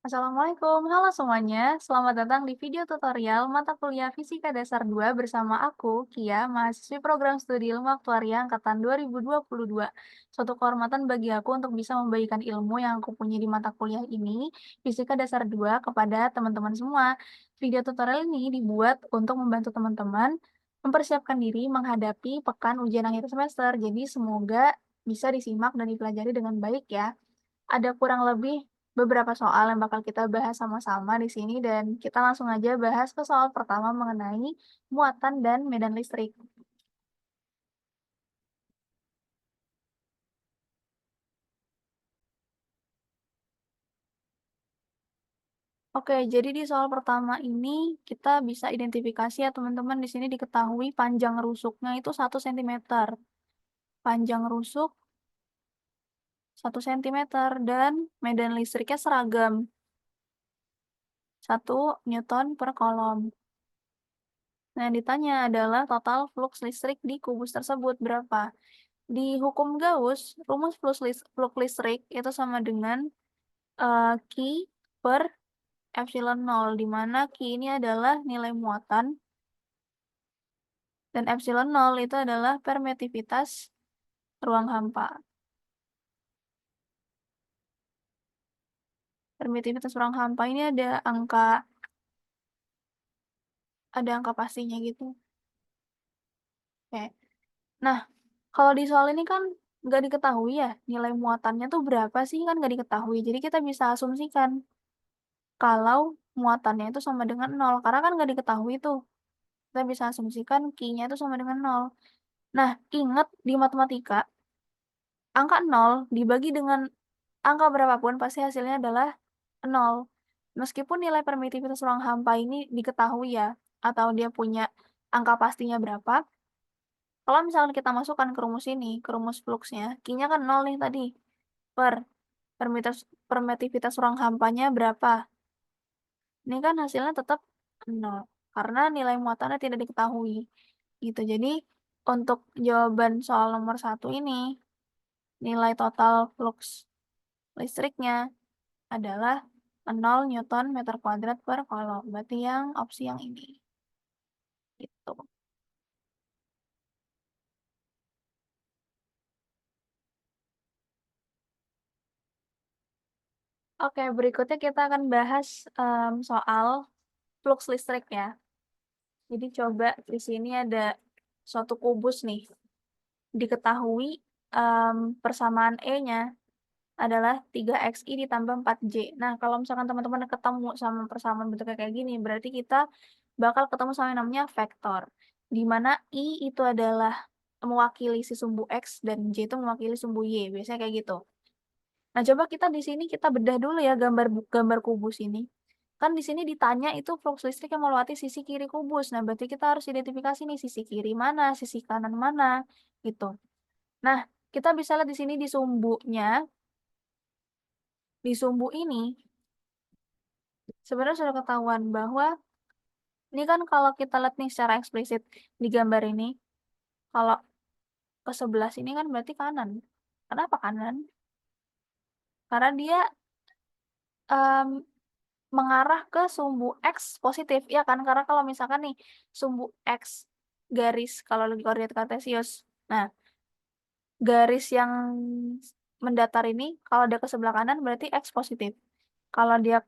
Assalamualaikum, halo semuanya. Selamat datang di video tutorial mata kuliah Fisika Dasar 2 bersama aku, Kia, mahasiswi program studi ilmu aktuaria angkatan 2022. Suatu kehormatan bagi aku untuk bisa membagikan ilmu yang aku punya di mata kuliah ini, Fisika Dasar 2, kepada teman-teman semua. Video tutorial ini dibuat untuk membantu teman-teman mempersiapkan diri menghadapi pekan ujian akhir semester. Jadi semoga bisa disimak dan dipelajari dengan baik ya. Ada kurang lebih beberapa soal yang bakal kita bahas sama-sama di sini dan kita langsung aja bahas ke soal pertama mengenai muatan dan medan listrik. Oke, jadi di soal pertama ini kita bisa identifikasi ya teman-teman di sini diketahui panjang rusuknya itu 1 cm. Panjang rusuk 1 cm dan medan listriknya seragam 1 Newton per Coulomb. Nah, yang ditanya adalah total flux listrik di kubus tersebut berapa? Di hukum Gauss, rumus flux listrik itu sama dengan Q per epsilon nol, di mana Q ini adalah nilai muatan dan epsilon nol itu adalah permitivitas ruang hampa. Permitivitas ruang hampa ini ada angka pastinya gitu. Oke. Nah, kalau di soal ini kan nggak diketahui ya nilai muatannya tuh berapa sih, kan nggak diketahui. Jadi kita bisa asumsikan kalau muatannya itu sama dengan nol, karena kan nggak diketahui tuh. Kita bisa asumsikan Q-nya itu sama dengan nol. Nah, ingat di matematika, angka nol dibagi dengan angka berapapun pasti hasilnya adalah nol. Meskipun nilai permitivitas ruang hampa ini diketahui ya, atau dia punya angka pastinya berapa, kalau misalkan kita masukkan ke rumus ini, ke rumus fluxnya, Q-nya kan nol nih tadi, per permitivitas ruang hampanya berapa? Ini kan hasilnya tetap nol, karena nilai muatannya tidak diketahui. Gitu. Jadi, untuk jawaban soal nomor 1 ini, nilai total flux listriknya adalah 0 Newton meter kuadrat per Coulomb. Berarti yang opsi yang ini. Gitu. Oke, berikutnya kita akan bahas soal flux listrik ya. Jadi coba di sini ada suatu kubus nih. Diketahui persamaan E-nya adalah 3xi ditambah 4j. Nah, kalau misalkan teman-teman ketemu sama persamaan bentuknya kayak gini, berarti kita bakal ketemu sama yang namanya vektor. Di mana i itu adalah mewakili si sumbu x dan j itu mewakili sumbu y. Biasanya kayak gitu. Nah, coba kita di sini kita bedah dulu ya gambar kubus ini. Kan di sini ditanya itu flux listrik yang melewati sisi kiri kubus. Nah, berarti kita harus identifikasi nih sisi kiri mana, sisi kanan mana, gitu. Nah, kita bisa lihat di sini di sumbunya. Di sumbu ini sebenarnya sudah ketahuan bahwa ini kan kalau kita lihat nih secara eksplisit di gambar ini, kalau ke sebelah sini kan berarti kanan. Kenapa kanan? Karena dia em, mengarah ke sumbu X positif, ya kan? Karena kalau misalkan nih sumbu X garis kalau lagi koordinat kartesius, nah garis yang mendatar ini kalau dia ke sebelah kanan berarti X positif. Kalau dia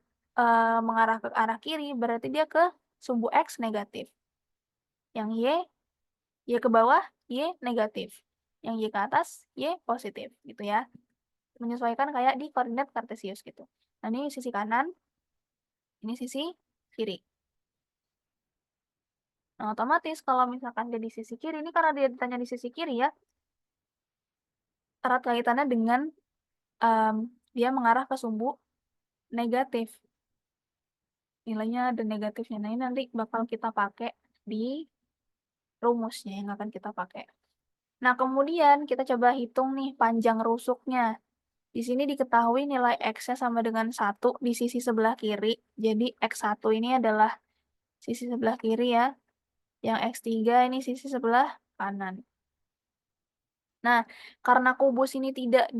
mengarah ke arah kiri berarti dia ke sumbu X negatif. Yang Y ke bawah, Y negatif. Yang Y ke atas, Y positif, gitu ya. Menyesuaikan kayak di koordinat kartesius gitu. Nah, ini sisi kanan, ini sisi kiri. Nah, otomatis kalau misalkan dia di sisi kiri, ini karena dia ditanya di sisi kiri ya, erat kaitannya dengan em, dia mengarah ke sumbu negatif. Nilainya ada negatifnya. Nah, ini nanti bakal kita pakai di rumusnya yang akan kita pakai. Nah, kemudian kita coba hitung nih panjang rusuknya. Di sini diketahui nilai X-nya sama dengan 1 di sisi sebelah kiri. Jadi X1 ini adalah sisi sebelah kiri ya. Yang X3 ini sisi sebelah kanan. Nah, karena kubus ini tidak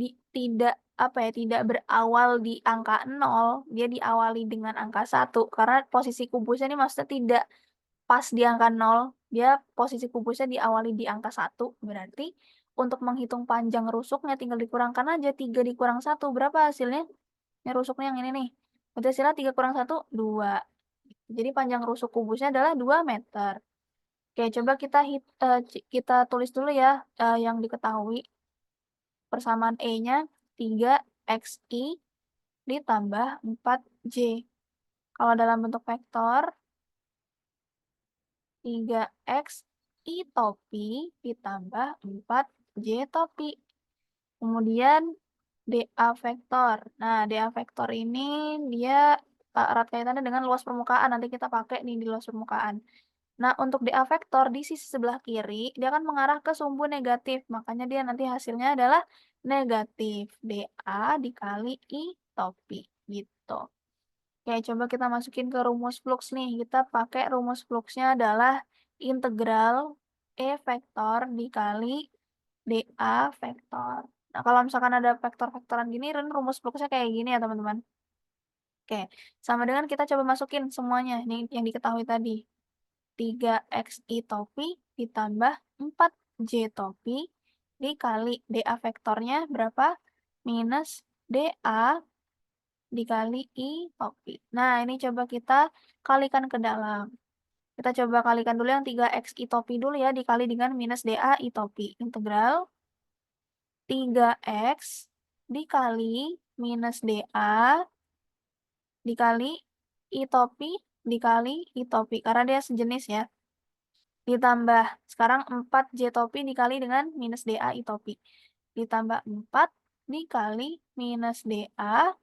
tidak berawal di angka 0, dia diawali dengan angka 1 karena posisi kubusnya ini maksudnya tidak pas di angka 0, dia posisi kubusnya diawali di angka 1, berarti untuk menghitung panjang rusuknya tinggal dikurangkan aja 3 dikurang 1, berapa hasilnya? Ini rusuknya yang ini nih, berarti hasilnya 3 kurang 1, 2. Jadi panjang rusuk kubusnya adalah 2 meter. Oke, coba kita tulis dulu ya, yang diketahui. Persamaan E-nya 3xi ditambah 4j. Kalau dalam bentuk vektor, 3x I topi ditambah 4j topi. Kemudian dA vektor. Nah, dA vektor ini dia erat kaitannya dengan luas permukaan. Nanti kita pakai nih di luas permukaan. Nah, untuk dA vektor di sisi sebelah kiri, dia akan mengarah ke sumbu negatif. Makanya dia nanti hasilnya adalah negatif dA dikali I topi. Gitu. Oke, coba kita masukin ke rumus flux nih. Kita pakai rumus fluxnya adalah integral E vektor dikali dA vektor. Nah, kalau misalkan ada vektor-vektoran gini, rumus fluxnya kayak gini ya, teman-teman. Oke, sama dengan kita coba masukin semuanya, nih yang diketahui tadi. 3xi topi ditambah 4j topi dikali dA vektornya berapa? Minus dA dikali I topi. Nah, ini coba kita kalikan ke dalam. Kita coba kalikan dulu yang 3xi topi dulu ya, dikali dengan minus dA I topi. Integral 3x dikali minus dA dikali I topi dikali I topi. Karena dia sejenis ya. Ditambah, sekarang 4j topi dikali dengan minus dA I topi. Ditambah 4 dikali minus dA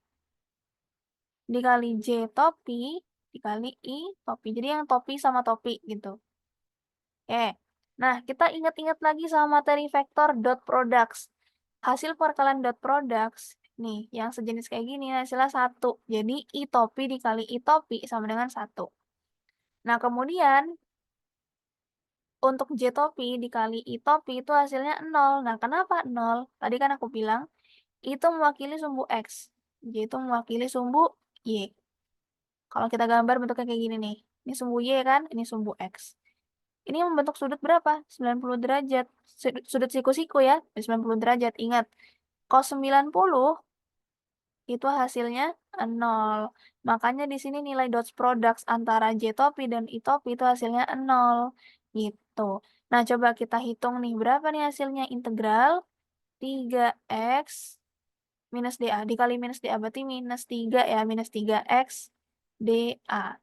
dikali J topi dikali I topi. Jadi yang topi sama topi gitu. Oke. Nah, kita ingat-ingat lagi sama materi vektor dot products. Hasil perkalian dot products, nih, yang sejenis kayak gini hasilnya 1. Jadi I topi dikali I topi sama dengan 1. Nah, kemudian untuk J topi dikali I topi itu hasilnya 0. Nah, kenapa 0? Tadi kan aku bilang, itu mewakili sumbu X. J itu mewakili sumbu Y. Kalau kita gambar bentuknya kayak gini nih. Ini sumbu Y kan, ini sumbu X. Ini membentuk sudut berapa? 90 derajat. Sudut siku-siku ya, 90 derajat. Ingat, cos 90 itu hasilnya 0. Makanya di sini nilai dots products antara J topi dan I topi itu hasilnya 0. Gitu. Nah, coba kita hitung nih, berapa nih hasilnya? Integral 3x minus dA dikali minus dA, berarti minus 3 ya, minus 3x dA.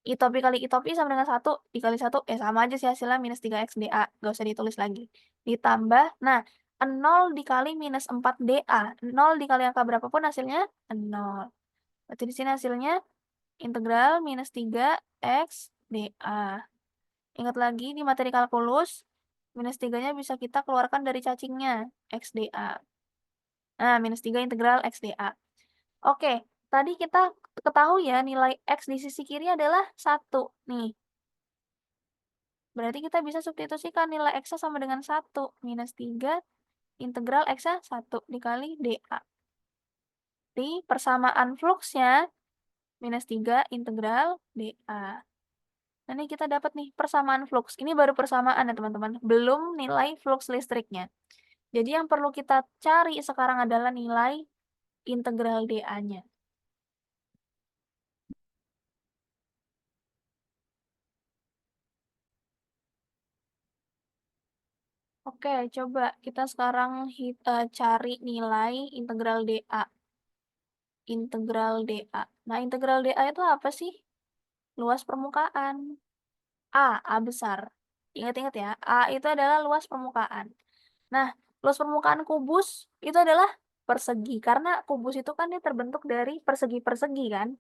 I topi kali I topi sama dengan 1 dikali 1, sama aja sih hasilnya minus 3x dA, nggak usah ditulis lagi. Ditambah, nah 0 dikali minus 4 dA, 0 dikali angka berapapun hasilnya 0. Berarti di sini hasilnya integral minus 3x dA. Ingat lagi di materi kalkulus, minus 3-nya bisa kita keluarkan dari cacingnya, x dA. Nah, minus 3 integral x dA. Oke, tadi kita ketahui ya nilai x di sisi kiri adalah 1. Nih, berarti kita bisa substitusikan nilai x-nya sama dengan 1. Minus 3 integral x-nya 1 dikali dA. Di persamaan fluxnya, minus 3 integral dA. Nah, ini kita dapat nih persamaan flux. Ini baru persamaan ya teman-teman, belum nilai flux listriknya. Jadi yang perlu kita cari sekarang adalah nilai integral dA-nya. Oke, coba kita sekarang cari nilai integral dA. Integral dA. Nah, integral dA itu apa sih? Luas permukaan. A besar. Ingat-ingat ya, A itu adalah luas permukaan. Nah, luas permukaan kubus itu adalah persegi. Karena kubus itu kan dia terbentuk dari persegi-persegi kan.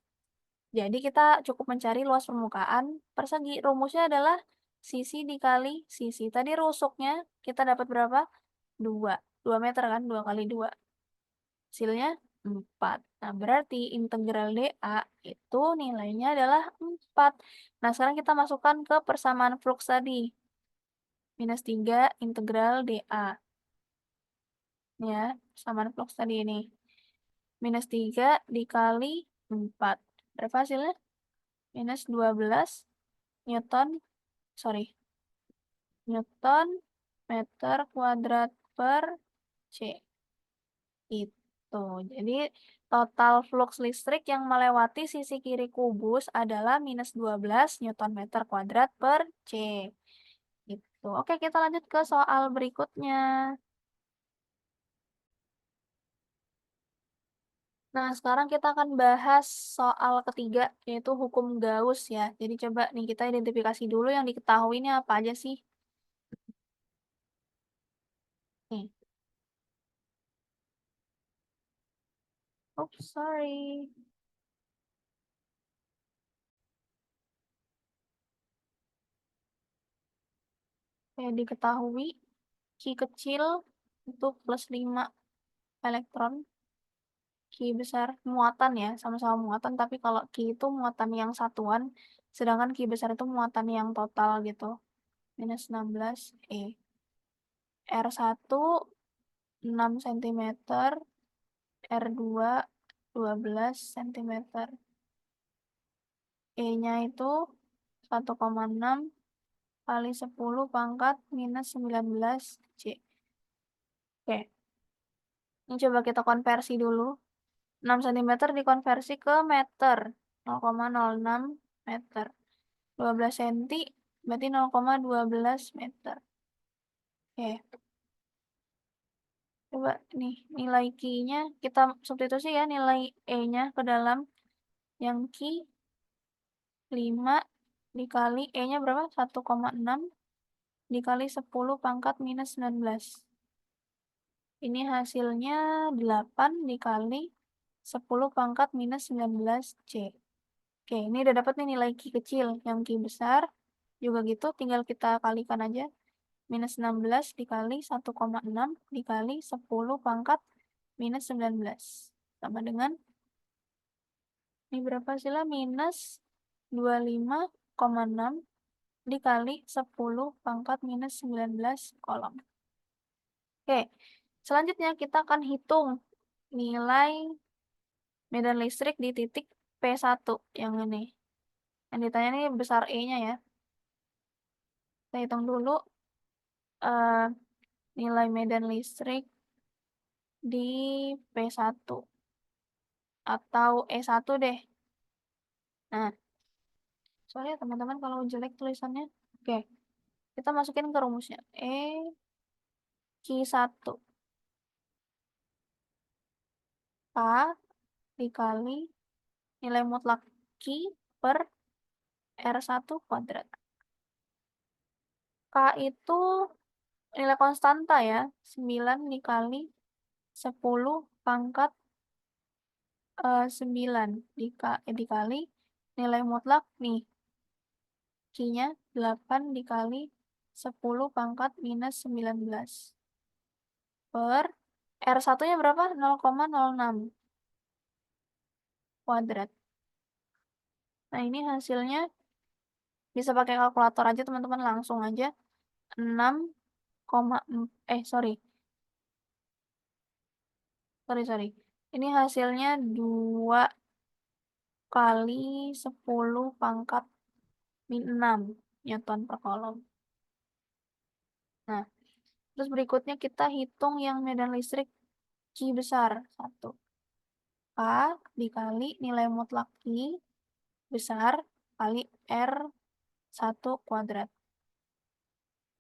Jadi kita cukup mencari luas permukaan persegi. Rumusnya adalah sisi dikali sisi. Tadi rusuknya kita dapat berapa? 2. 2 meter kan? 2 kali 2. Hasilnya 4. Nah, berarti integral dA itu nilainya adalah 4. Nah, sekarang kita masukkan ke persamaan flux tadi. Minus 3 integral dA. ya, persamaan flux tadi ini. Minus 3 dikali 4. Berapa hasilnya? Minus 12 Newton, sorry, Newton meter kuadrat per C. Itu. Jadi total flux listrik yang melewati sisi kiri kubus adalah minus 12 Newton meter kuadrat per C. Itu. Oke, kita lanjut ke soal berikutnya. Nah, sekarang kita akan bahas soal ketiga, yaitu hukum Gauss ya. Jadi coba nih kita identifikasi dulu yang diketahui ini apa aja sih. Nih. Oops, sorry. Kayak diketahui Q kecil itu plus 5 elektron. Q besar muatan ya, sama-sama muatan, tapi kalau Q itu muatan yang satuan, sedangkan Q besar itu muatan yang total gitu. Minus 16 E. R1 6 cm, R2 12 cm. E-nya itu 1,6 kali 10 pangkat minus 19 C. Oke, ini coba kita konversi dulu. 6 cm dikonversi ke meter. 0,06 meter. 12 cm berarti 0,12 meter. Oke, coba nih nilai Q-nya kita substitusi ya nilai E-nya ke dalam. Yang Q 5 dikali E-nya berapa? 1,6 dikali 10 pangkat minus 19. Ini hasilnya 8 dikali 10 pangkat minus 19 C. Oke, ini udah dapat nih nilai Q kecil. Yang Q besar juga gitu, tinggal kita kalikan aja. Minus 16 dikali 1,6 dikali 10 pangkat minus 19. Sama dengan, ini berapa hasilnya? Minus 25,6 dikali 10 pangkat minus 19 kolom. Oke, selanjutnya kita akan hitung nilai medan listrik di titik P1 yang ini. Yang ditanya ini besar E-nya ya. Kita hitung dulu eh, nilai medan listrik di P1 atau E1 deh. Nah, sorry ya teman-teman kalau jelek tulisannya. Oke, kita masukin ke rumusnya. Q1 K dikali nilai mutlak Q per R1 kuadrat. K itu nilai konstanta ya, 9 dikali 10 pangkat 9 dikali nilai mutlak nih. Q-nya 8 dikali 10 pangkat minus 19 per R1-nya berapa? 0,06 kuadrat. Nah, ini hasilnya bisa pakai kalkulator aja teman-teman, langsung aja 6, sorry. Sorry. Ini hasilnya 2 kali 10 pangkat min 6 Newton per kolom. Nah, terus berikutnya kita hitung yang medan listrik Q besar. 1. K dikali nilai mutlak Q besar kali R1 kuadrat.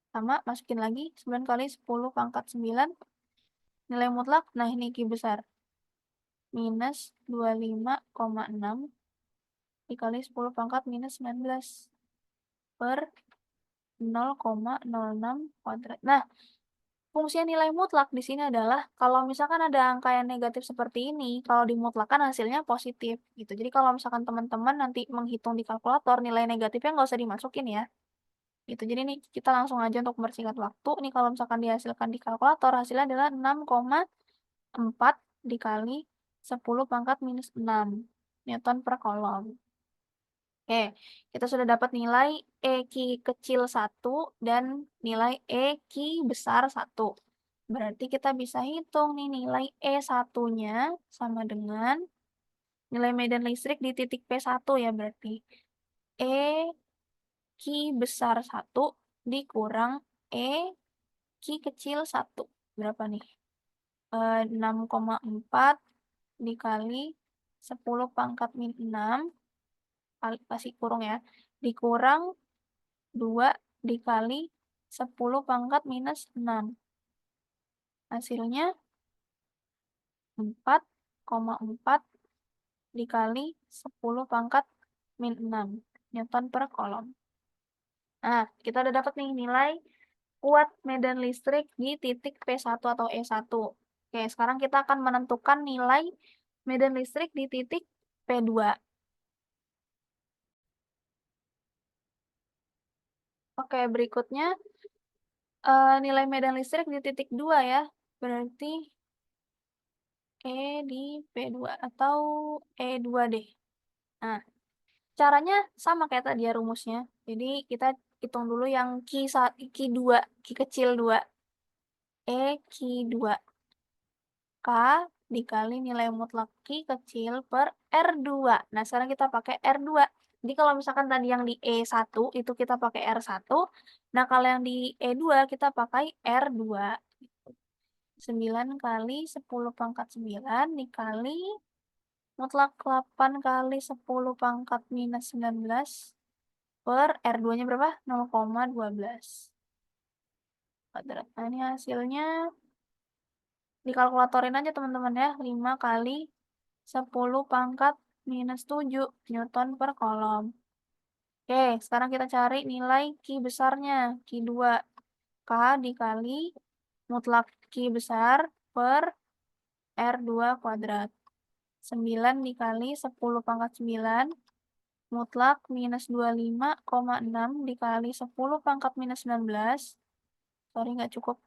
Sama, masukin lagi 9 kali 10 pangkat 9. Nilai mutlak, nah ini Q besar. Minus 25,6 dikali 10 pangkat minus 19 per 0,06 kuadrat. Nah, fungsi nilai mutlak di sini adalah kalau misalkan ada angka yang negatif seperti ini, kalau dimutlakan hasilnya positif gitu. Jadi kalau misalkan teman-teman nanti menghitung di kalkulator, nilai negatifnya nggak usah dimasukin ya. Gitu. Jadi nih kita langsung aja untuk mempersingkat waktu. Nih kalau misalkan dihasilkan di kalkulator, hasilnya adalah 6,4 dikali 10 pangkat minus 6 Newton per kolom. Oke, kita sudah dapat nilai EQ kecil 1 dan nilai EQ besar 1. Berarti kita bisa hitung nih nilai E1-nya sama dengan nilai medan listrik di titik P1 ya berarti. E Q besar 1 dikurang E Q kecil 1. Berapa nih? 6,4 dikali 10 pangkat min 6 kasih kurung ya, dikurang 2 dikali 10 pangkat minus 6. Hasilnya 4,4 dikali 10 pangkat min 6 Newton per kolom. Nah, kita udah dapat nih nilai kuat medan listrik di titik P1 atau E1. Oke, sekarang kita akan menentukan nilai medan listrik di titik P2. Oke, berikutnya nilai medan listrik di titik 2 ya. Berarti E di P2 atau E2 deh. Nah, caranya sama kayak tadi ya rumusnya. Jadi kita hitung dulu yang Q 2, Q kecil 2. E Q 2. K dikali nilai mutlak Q kecil per R2. Nah, sekarang kita pakai R2. Jadi kalau misalkan tadi yang di E1 itu kita pakai R1. Nah, kalau yang di E2 kita pakai R2. 9 kali 10 pangkat 9 dikali mutlak 8 kali 10 pangkat minus 19 per R2-nya berapa? 0,12 kuadrat. Nah, ini hasilnya dikalkulatorin aja teman-teman ya. 5 kali 10 pangkat minus 7 Newton per kolom. Oke, sekarang kita cari nilai Q besarnya. Q 2. K dikali mutlak Q besar per R2 kuadrat. 9 dikali 10 pangkat 9 mutlak minus 25,6 dikali 10 pangkat minus 19. Sorry, nggak cukup.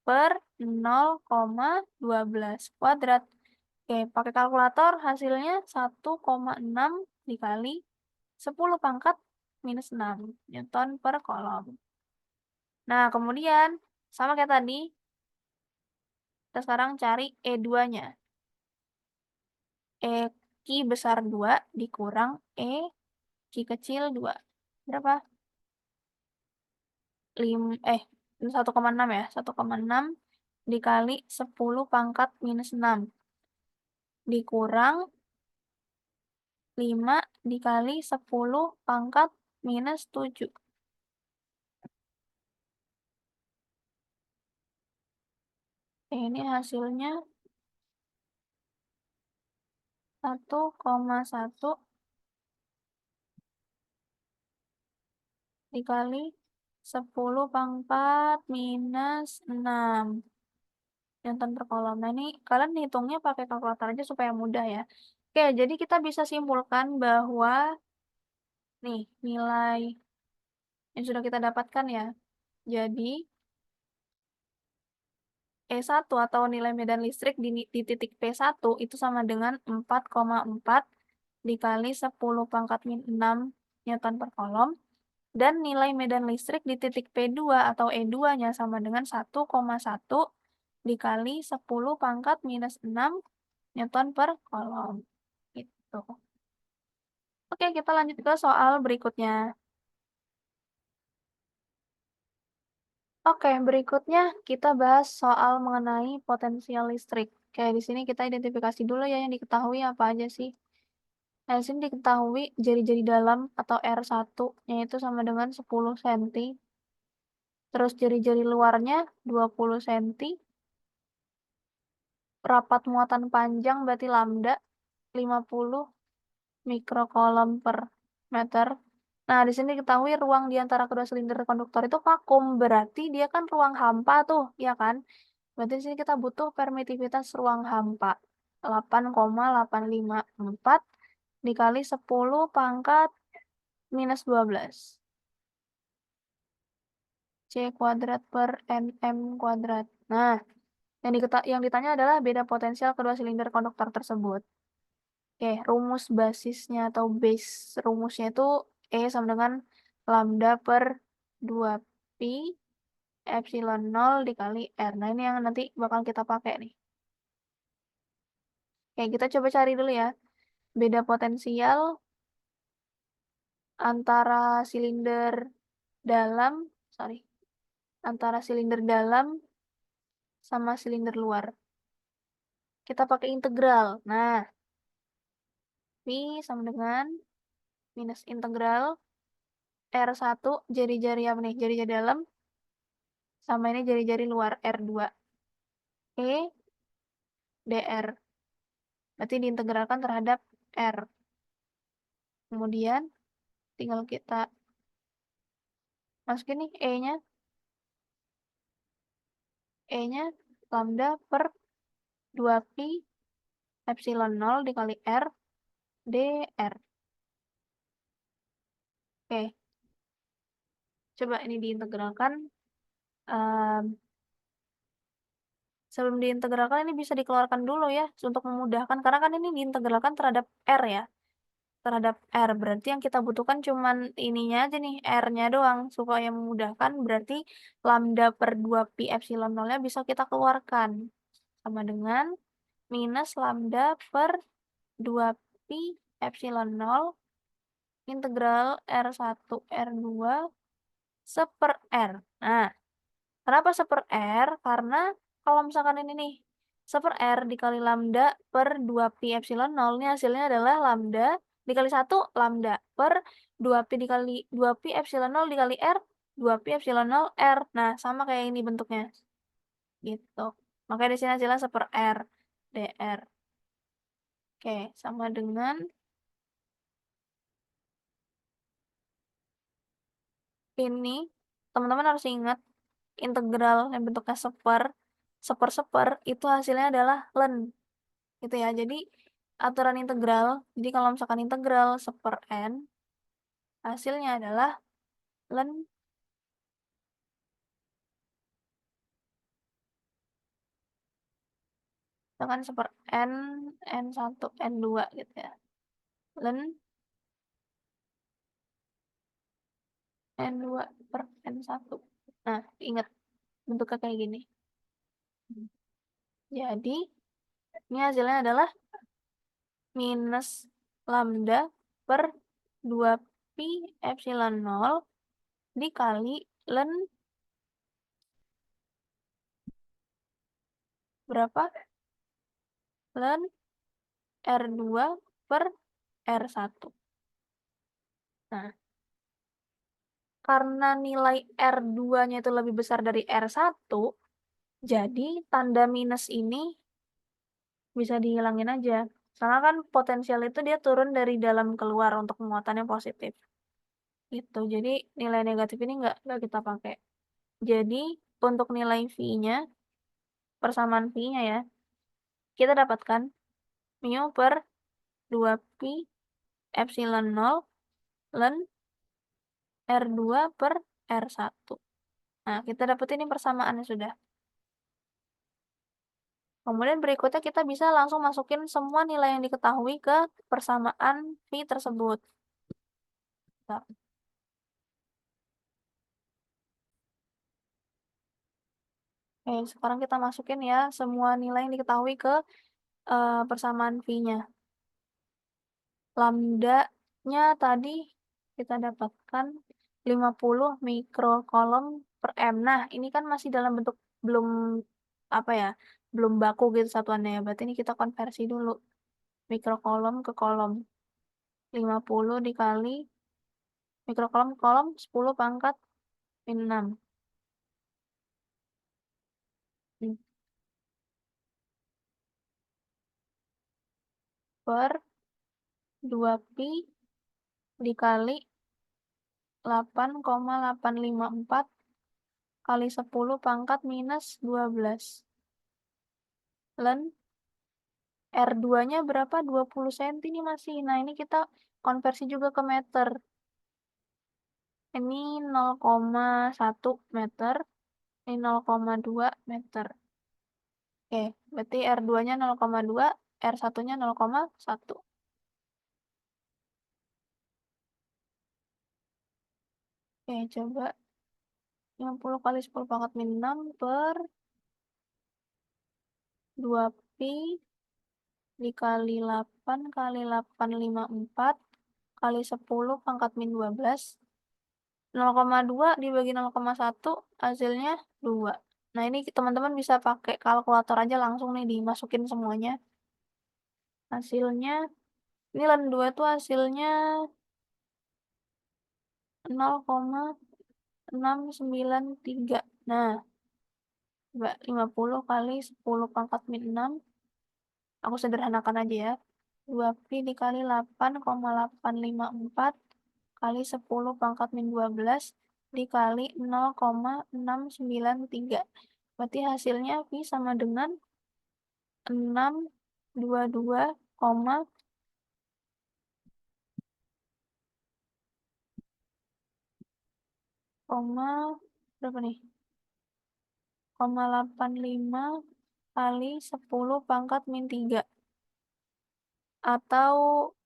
Per 0,12 kuadrat. Oke, pakai kalkulator hasilnya 1,6 dikali 10 pangkat minus 6 Newton per kolom. Nah, kemudian sama kayak tadi, kita sekarang cari E2-nya. E Q besar 2 dikurang E Q kecil 2. Berapa? 1,6 ya. 1,6 dikali 10 pangkat minus 6. Dikurang 5 dikali 10 pangkat minus 7. Ini hasilnya 1,1 dikali 10 pangkat minus 6 Newton per kolom. Nah, ini kalian hitungnya pakai kalkulator aja supaya mudah ya. Oke, jadi kita bisa simpulkan bahwa nih nilai yang sudah kita dapatkan ya. Jadi E1 atau nilai medan listrik di titik P1 itu sama dengan 4,4 dikali 10 pangkat min 6 Newton per kolom. Dan nilai medan listrik di titik P2 atau E2-nya sama dengan 1,1 dikali 10 pangkat minus 6 Newton per kolom. Gitu. Oke, kita lanjut ke soal berikutnya. Oke, berikutnya kita bahas soal mengenai potensial listrik. Kayak di sini kita identifikasi dulu ya yang diketahui apa aja sih. Nah, di sini diketahui jari-jari dalam atau R1 yaitu sama dengan 10 cm. Terus jari-jari luarnya 20 cm. Rapat muatan panjang berarti lambda 50 mikrokolom per meter. Nah, di sini diketahui ruang di antara kedua silinder konduktor itu vakum, berarti dia kan ruang hampa tuh, ya kan? Berarti di sini kita butuh permitivitas ruang hampa. 8,854 dikali 10 pangkat minus 12. C kuadrat per nm kuadrat. Nah, yang ditanya adalah beda potensial kedua silinder konduktor tersebut. Oke, rumus basisnya atau base rumusnya itu E sama dengan lambda per 2pi epsilon 0 dikali R. Nah, ini yang nanti bakal kita pakai nih. Oke, kita coba cari dulu ya. Beda potensial antara silinder dalam, sorry, antara silinder dalam sama silinder luar. Kita pakai integral. Nah, V sama dengan minus integral R1 jari-jari apa nih? Jari-jari dalam sama ini jari-jari luar R2. E dr. Berarti diintegralkan terhadap R. Kemudian tinggal kita masukin nih E-nya. E-nya lambda per 2pi epsilon 0 dikali R dr. Oke, coba ini diintegralkan. Sebelum diintegralkan ini bisa dikeluarkan dulu ya untuk memudahkan karena kan ini diintegralkan terhadap R ya. Terhadap R berarti yang kita butuhkan cuman ininya aja nih R-nya doang supaya memudahkan berarti lambda per 2pi epsilon 0-nya bisa kita keluarkan sama dengan minus lambda per 2pi epsilon 0 integral R1 R2 seper R. Nah, kenapa seper R? Karena kalau misalkan ini nih, seper R dikali lambda per 2pi epsilon 0, ini hasilnya adalah lambda dikali 1 lambda per 2pi dikali 2pi epsilon 0 dikali R, 2pi epsilon 0 R. Nah, sama kayak ini bentuknya. Gitu. Makanya di sini hasilnya seper R, dr. Oke, sama dengan ini. Teman-teman harus ingat integral yang bentuknya seper itu hasilnya adalah len gitu ya. Jadi aturan integral, jadi kalau misalkan integral seper n hasilnya adalah len misalkan seper n n1 n2 gitu ya. Len n2 per n1. Nah, ingat bentuknya kayak gini. Jadi ini hasilnya adalah minus lambda per 2pi epsilon 0 dikali len berapa? Len R2 per R1. Nah, karena nilai R2-nya itu lebih besar dari R1, jadi tanda minus ini bisa dihilangin aja. Karena kan potensial itu dia turun dari dalam keluar untuk muatannya positif. Gitu. Jadi nilai negatif ini nggak kita pakai. Jadi untuk nilai V-nya, persamaan V-nya ya, kita dapatkan mu per 2pi epsilon 0 len R2 per R1. Nah, kita dapat ini persamaannya sudah. Kemudian berikutnya kita bisa langsung masukin semua nilai yang diketahui ke persamaan V tersebut. Nah, oke, sekarang kita masukin ya semua nilai yang diketahui ke persamaan V-nya. Lambda-nya tadi kita dapatkan 50 mikrokolom per M. Nah, ini kan masih dalam bentuk belum apa ya, belum baku gitu satuannya ya. Berarti ini kita konversi dulu mikrokolom ke kolom. 50 dikali mikrokolom ke kolom 10 pangkat min 6 per 2pi dikali 8,854 kali 10 pangkat minus 12. Len R2-nya berapa? 20 cm nih masih. Nah, ini kita konversi juga ke meter. Ini 0,1 meter, ini 0,2 meter. Oke, berarti R2-nya 0,2, R1-nya 0,1. Oke, coba 50 kali 10 pangkat min 6 per 2pi dikali 8 kali 854 kali 10 pangkat min 12. 0,2 dibagi 0,1 hasilnya 2. Nah, ini teman-teman bisa pakai kalkulator aja langsung nih dimasukin semuanya. Hasilnya, ini ln 2 tuh hasilnya 0,693. Nah, coba 50 kali 10 pangkat min 6. Aku sederhanakan aja ya. 2pi dikali 8,854 kali 10 pangkat min 12 dikali 0,693. Berarti hasilnya pi sama dengan 622, berapa nih? 0,85 kali 10 pangkat min 3. Atau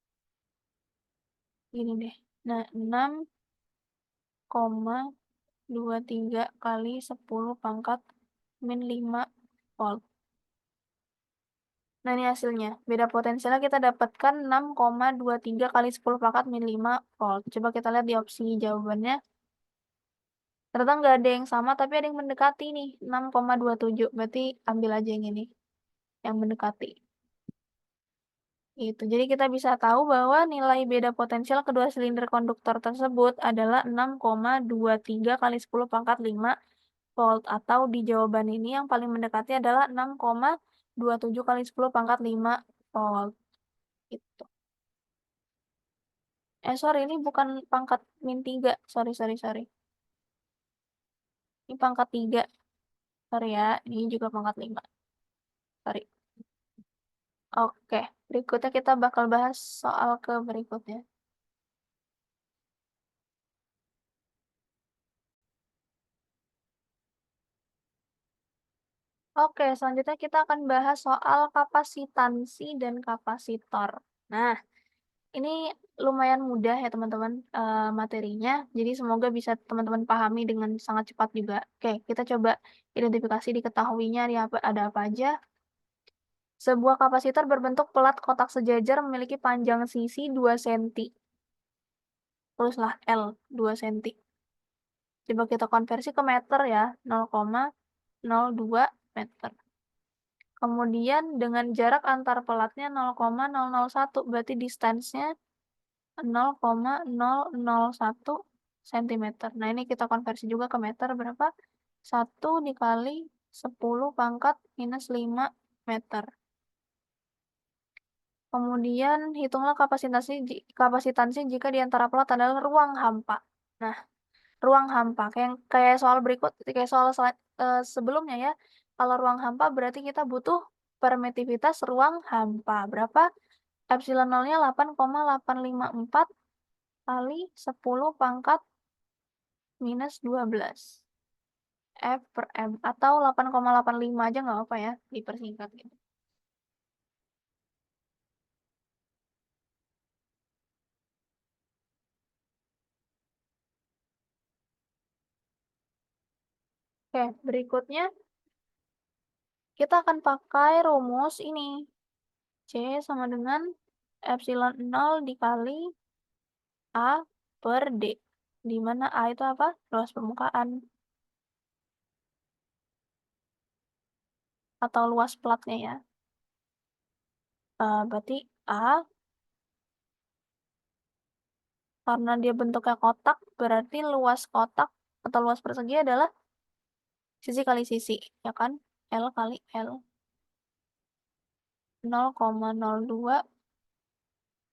gini deh. Nah, 6,23 kali 10 pangkat min 5 volt. Nah, ini hasilnya. Beda potensialnya kita dapatkan 6,23 kali 10 pangkat min 5 volt. Coba kita lihat di opsi jawabannya. Ternyata nggak ada yang sama, tapi ada yang mendekati nih. 6,27. Berarti ambil aja yang ini. Yang mendekati. Gitu. Jadi kita bisa tahu bahwa nilai beda potensial kedua silinder konduktor tersebut adalah 6,23 kali 10 pangkat 5 volt. Atau di jawaban ini yang paling mendekati adalah 6,27 kali 10 pangkat 5 volt. Gitu. Sorry, ini bukan pangkat min 3. Sorry. Ini pangkat 3. Sorry ya, ini juga pangkat 5. Sorry. Oke, berikutnya kita bakal bahas soal ke berikutnya. Oke, selanjutnya kita akan bahas soal kapasitansi dan kapasitor. Nah, ini lumayan mudah ya teman-teman materinya. Jadi semoga bisa teman-teman pahami dengan sangat cepat juga. Oke, kita coba identifikasi diketahuinya ada apa aja. Sebuah kapasitor berbentuk pelat kotak sejajar memiliki panjang sisi 2 cm. Tulislah L 2 cm. Coba kita konversi ke meter ya, 0,02 meter. Kemudian dengan jarak antar pelatnya 0,001, berarti distance-nya 0,001 cm. Nah, ini kita konversi juga ke meter berapa? 1 dikali 10 pangkat minus 5 meter. Kemudian hitunglah kapasitansi jika di antara pelat adalah ruang hampa. Nah, ruang hampa kayak soal berikut, kayak soal sebelumnya ya. Kalau ruang hampa berarti kita butuh permitivitas ruang hampa. Berapa? Epsilon nolnya 8,854 kali 10 pangkat minus 12. F per M. Atau 8,85 aja nggak apa-apa ya, dipersingkat gitu. Oke, berikutnya kita akan pakai rumus ini. C sama dengan epsilon 0 dikali A per D. Di mana A itu apa? Luas permukaan. Atau luas platnya ya. Berarti A, karena dia bentuknya kotak, berarti luas kotak atau luas persegi adalah sisi kali sisi, ya kan? L kali L. 0,02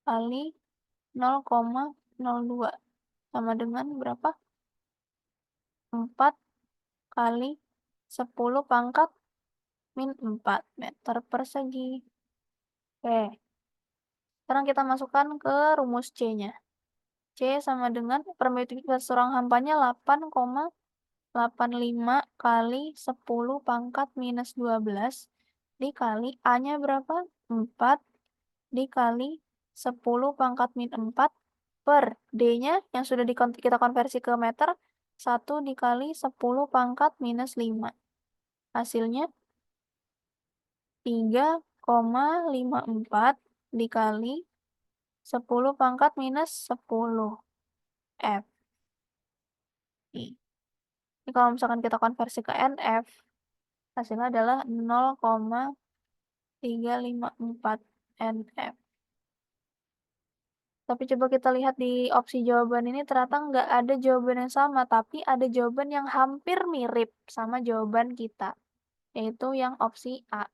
kali 0,02 sama dengan berapa? 4 kali 10 pangkat min 4 meter persegi. Oke, sekarang kita masukkan ke rumus C-nya. C sama dengan permitivitas ruang hampanya 8,85 kali 10 pangkat minus 12 dikali A-nya berapa? 4 dikali 10 pangkat min 4 per D-nya yang sudah kita konversi ke meter 1 dikali 10 pangkat minus 5. Hasilnya 3,54 dikali 10 pangkat minus 10 F. Nih. Ini kalau misalkan kita konversi ke NF, hasilnya adalah 0,354 NF. Tapi coba kita lihat di opsi jawaban ini ternyata nggak ada jawaban yang sama, tapi ada jawaban yang hampir mirip sama jawaban kita, yaitu yang opsi A.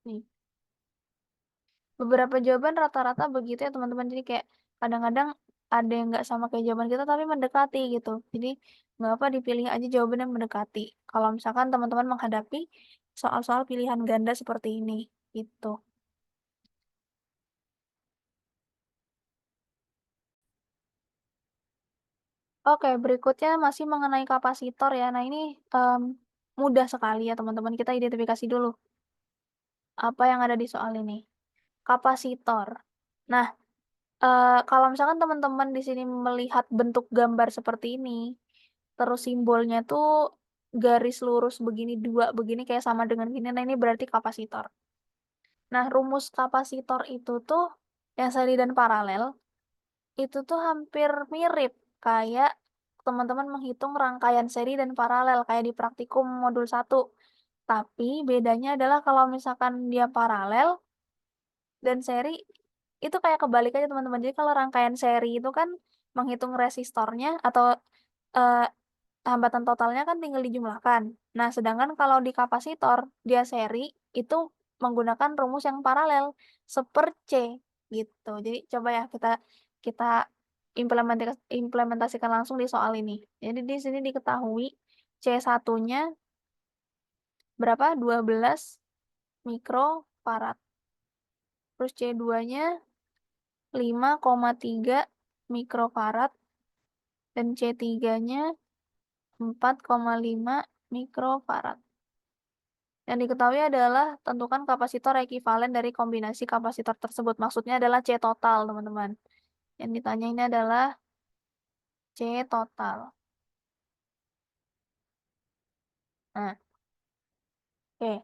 Nih, beberapa jawaban rata-rata begitu ya teman-teman, jadi kayak kadang-kadang ada yang nggak sama kayak jawaban kita tapi mendekati gitu. Jadi nggak apa dipilih aja jawaban yang mendekati. Kalau misalkan teman-teman menghadapi soal-soal pilihan ganda seperti ini, gitu. Oke, berikutnya masih mengenai kapasitor ya. Nah ini mudah sekali ya teman-teman. Kita identifikasi dulu apa yang ada di soal ini. Kapasitor. Nah, kalau misalkan teman-teman di sini melihat bentuk gambar seperti ini, terus simbolnya tuh garis lurus begini, dua begini kayak sama dengan gini, nah ini berarti kapasitor. Nah, rumus kapasitor itu tuh yang seri dan paralel, itu tuh hampir mirip kayak teman-teman menghitung rangkaian seri dan paralel kayak di praktikum modul 1. Tapi bedanya adalah kalau misalkan dia paralel dan seri, itu kayak kebalik aja teman-teman. Jadi kalau rangkaian seri itu kan menghitung resistornya atau eh, hambatan totalnya kan tinggal dijumlahkan. Nah, sedangkan kalau di kapasitor, dia seri itu menggunakan rumus yang paralel, seper C gitu. Jadi coba ya kita kita implementasikan langsung di soal ini. Jadi di sini diketahui C1-nya berapa? 12 mikrofarad. Terus C2-nya 5,3 mikrofarad dan C3-nya 4,5 mikrofarad. Yang diketahui adalah tentukan kapasitor ekivalen dari kombinasi kapasitor tersebut. Maksudnya adalah C total, teman-teman. Yang ditanya ini adalah C total. Nah, oke.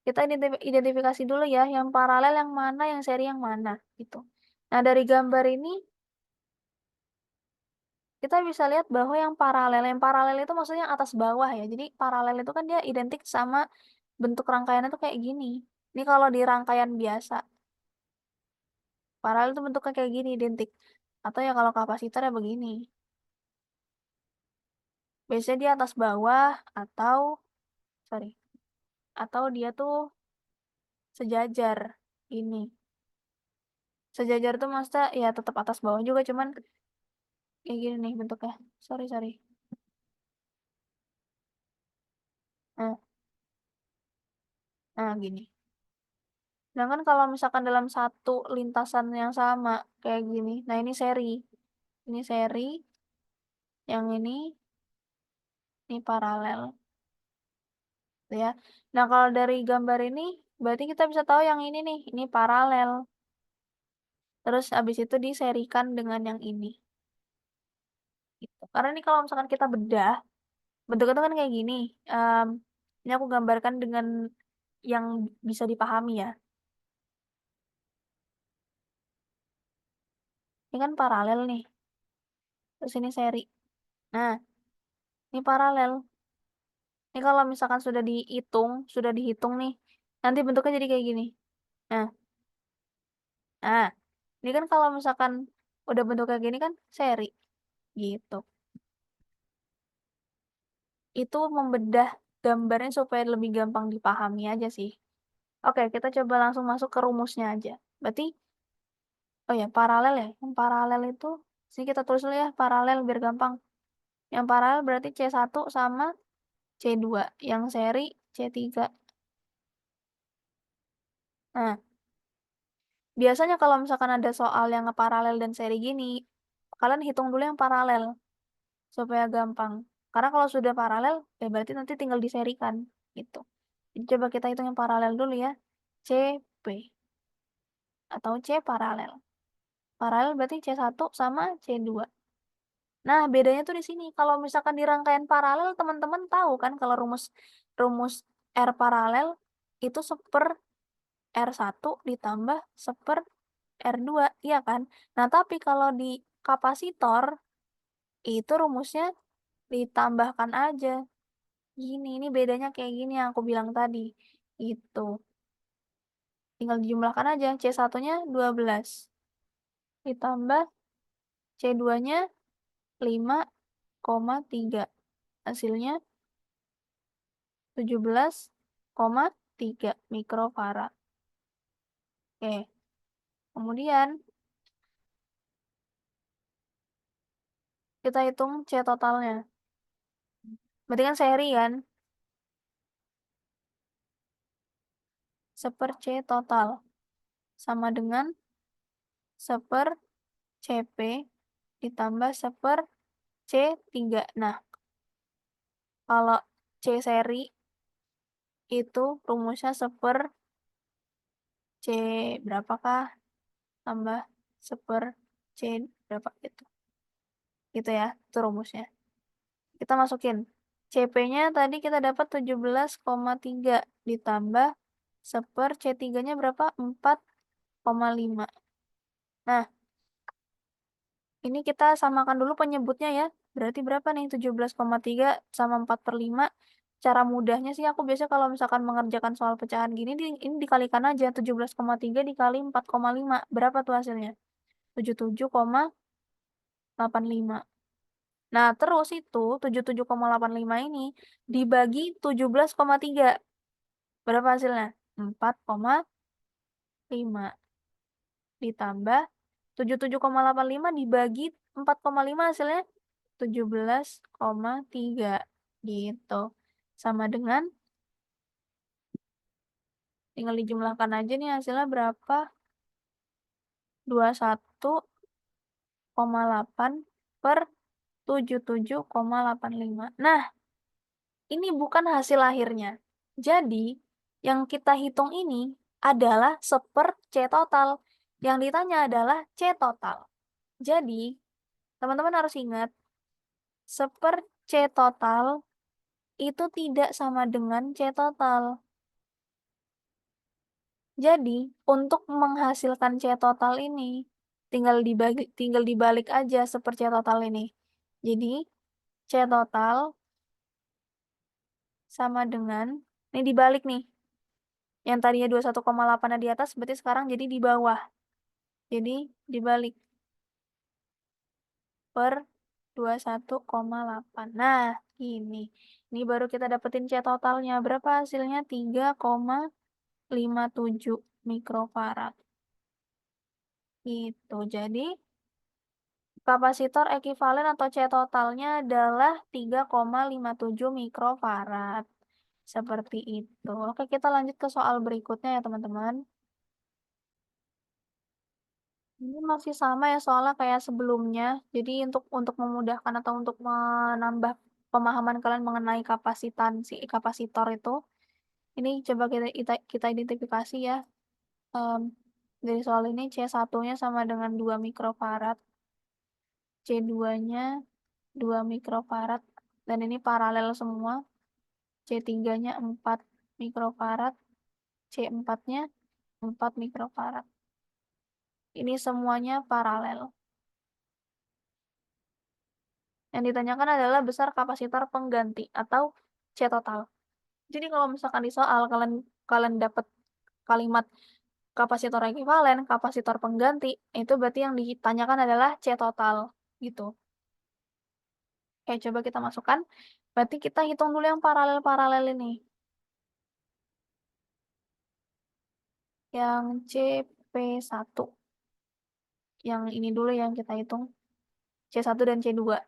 Kita identifikasi dulu ya, yang paralel yang mana, yang seri yang mana, gitu. Nah, dari gambar ini, kita bisa lihat bahwa yang paralel itu maksudnya atas bawah ya. Jadi, paralel itu kan dia identik sama bentuk rangkaiannya tuh kayak gini. Ini kalau di rangkaian biasa. Paralel itu bentuknya kayak gini, identik. Atau ya kalau kapasitor ya begini. Biasanya dia atas bawah atau sorry, atau dia tuh sejajar ini. Sejajar tuh maksudnya ya tetap atas bawah juga cuman kayak gini nih bentuknya. Sorry, sorry. Nah, nah gini. Sedangkan kalau misalkan dalam satu lintasan yang sama kayak gini, nah ini seri. Ini seri, yang ini paralel, gitu ya. Nah, kalau dari gambar ini berarti kita bisa tahu yang ini nih, ini paralel. Terus abis itu diserikan dengan yang ini. Gitu. Karena ini kalau misalkan kita bedah, bentuknya tuh kan kayak gini. Em, ini aku gambarkan dengan yang bisa dipahami ya. Ini kan paralel nih. Terus ini seri. Nah, ini paralel. Ini kalau misalkan sudah dihitung nih, nanti bentuknya jadi kayak gini. Nah, nah, ini kan kalau misalkan udah bentuk kayak gini kan seri, gitu. Itu membedah gambarnya supaya lebih gampang dipahami aja sih. Oke, kita coba langsung masuk ke rumusnya aja. Berarti, oh ya, paralel ya. Yang paralel itu, sini kita tulis dulu ya, paralel biar gampang. Yang paralel berarti C1 sama C2. Yang seri C3. Nah, biasanya kalau misalkan ada soal yang paralel dan seri gini, kalian hitung dulu yang paralel supaya gampang. Karena kalau sudah paralel, ya berarti nanti tinggal diserikan gitu. Jadi coba kita hitung yang paralel dulu ya. CP atau C paralel. Paralel berarti C1 sama C2. Nah, bedanya tuh di sini, kalau misalkan di rangkaian paralel teman-teman tahu kan kalau rumus rumus R paralel itu R1 ditambah R2, iya kan? Nah, tapi kalau di kapasitor, itu rumusnya ditambahkan aja. Gini, ini bedanya kayak gini yang aku bilang tadi, gitu. Tinggal dijumlahkan aja, C1-nya 12, ditambah C2-nya 5,3. Hasilnya 17,3 mikrofarad. Oke, kemudian kita hitung C totalnya. Berarti kan seri kan? Seper C total sama dengan seper CP ditambah seper C3. Nah, kalau C seri itu rumusnya seper C berapakah tambah seper C berapa gitu. Gitu ya, itu rumusnya. Kita masukin. CP-nya tadi kita dapat 17,3 ditambah seper C3-nya berapa? 4,5. Nah, ini kita samakan dulu penyebutnya ya. Berarti berapa nih? 17,3 sama 4/5. Cara mudahnya sih aku biasa kalau misalkan mengerjakan soal pecahan gini, ini dikalikan aja. 17,3 dikali 4,5. Berapa tuh hasilnya? 77,85. Nah, terus itu 77,85 ini dibagi 17,3. Berapa hasilnya? 4,5 ditambah 77,85 dibagi 4,5 hasilnya 17,3 gitu. Sama dengan tinggal dijumlahkan aja nih hasilnya berapa? 21,8 per 77,85. Nah, ini bukan hasil akhirnya. Jadi, yang kita hitung ini adalah seper C total. Yang ditanya adalah C total. Jadi, teman-teman harus ingat, seper C total itu tidak sama dengan C total. Jadi, untuk menghasilkan C total ini, tinggal dibalik aja seper C total ini. Jadi, C total sama dengan, ini dibalik nih, yang tadinya 21,8 di atas, berarti sekarang jadi di bawah. Jadi, dibalik per 21,8. Nah, ini. Ini baru kita dapetin C totalnya. Berapa hasilnya? 3,57 mikrofarad. Gitu. Jadi, kapasitor ekivalen atau C totalnya adalah 3,57 mikrofarad. Seperti itu. Oke, kita lanjut ke soal berikutnya ya, teman-teman. Ini masih sama ya soalnya kayak sebelumnya. Jadi untuk memudahkan atau untuk menambah pemahaman kalian mengenai kapasitansi kapasitor itu, ini coba kita identifikasi ya. Em, dari soal ini C1-nya sama dengan 2 mikrofarad, C2-nya 2 mikrofarad, dan ini paralel semua. C3-nya 4 mikrofarad, C4-nya 4 mikrofarad. Ini semuanya paralel. Yang ditanyakan adalah besar kapasitor pengganti atau C total. Jadi kalau misalkan di soal kalian kalian dapat kalimat kapasitor ekivalen, kapasitor pengganti, itu berarti yang ditanyakan adalah C total gitu. Oke, coba kita masukkan. Berarti kita hitung dulu yang paralel-paralel ini. Yang CP1. Yang ini dulu yang kita hitung. C1 dan C2.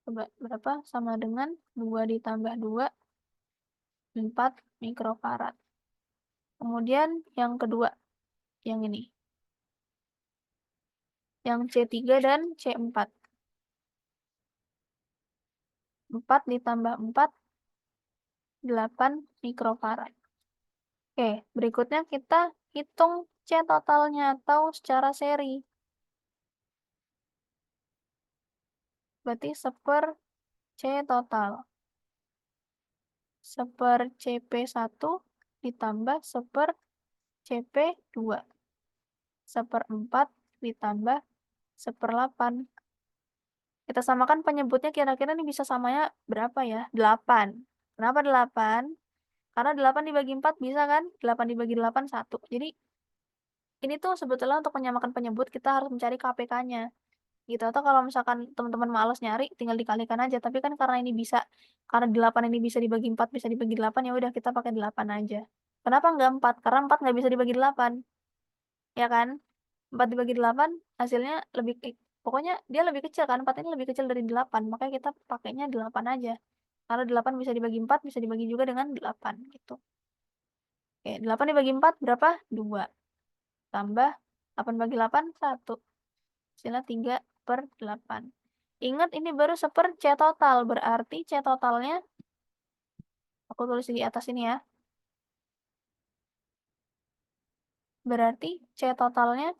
Coba berapa? Sama dengan 2 ditambah 2, 4 mikrofarad. Kemudian yang kedua, yang ini. Yang C3 dan C4. 4 ditambah 4, 8 mikrofarad. Oke, berikutnya kita hitung C totalnya atau secara seri. berarti 1/C total. 1/CP1 ditambah 1/CP2. 1/4 ditambah 1/8. Kita samakan penyebutnya kira-kira nih bisa samanya berapa ya? 8. Kenapa 8? Karena 8 dibagi 4 bisa kan? 8 dibagi 8, 1. Jadi, ini tuh sebetulnya untuk menyamakan penyebut kita harus mencari KPK-nya, gitu. Atau kalau misalkan teman-teman males nyari, tinggal dikalikan aja. Tapi kan karena ini bisa, karena 8 ini bisa dibagi 4, bisa dibagi 8, ya udah kita pakai 8 aja. Kenapa nggak 4? Karena 4 nggak bisa dibagi 8, ya kan? 4 dibagi 8 hasilnya lebih pokoknya dia lebih kecil kan, 4 ini lebih kecil dari 8, makanya kita pakainya 8 aja. Karena 8 bisa dibagi 4, bisa dibagi juga dengan 8, gitu. Oke, 8 dibagi 4 berapa? 2. Tambah 8 bagi 8, 1. Hasilnya 3/8. Ingat ini baru C total, berarti C totalnya, aku tulis di atas ini ya, berarti C totalnya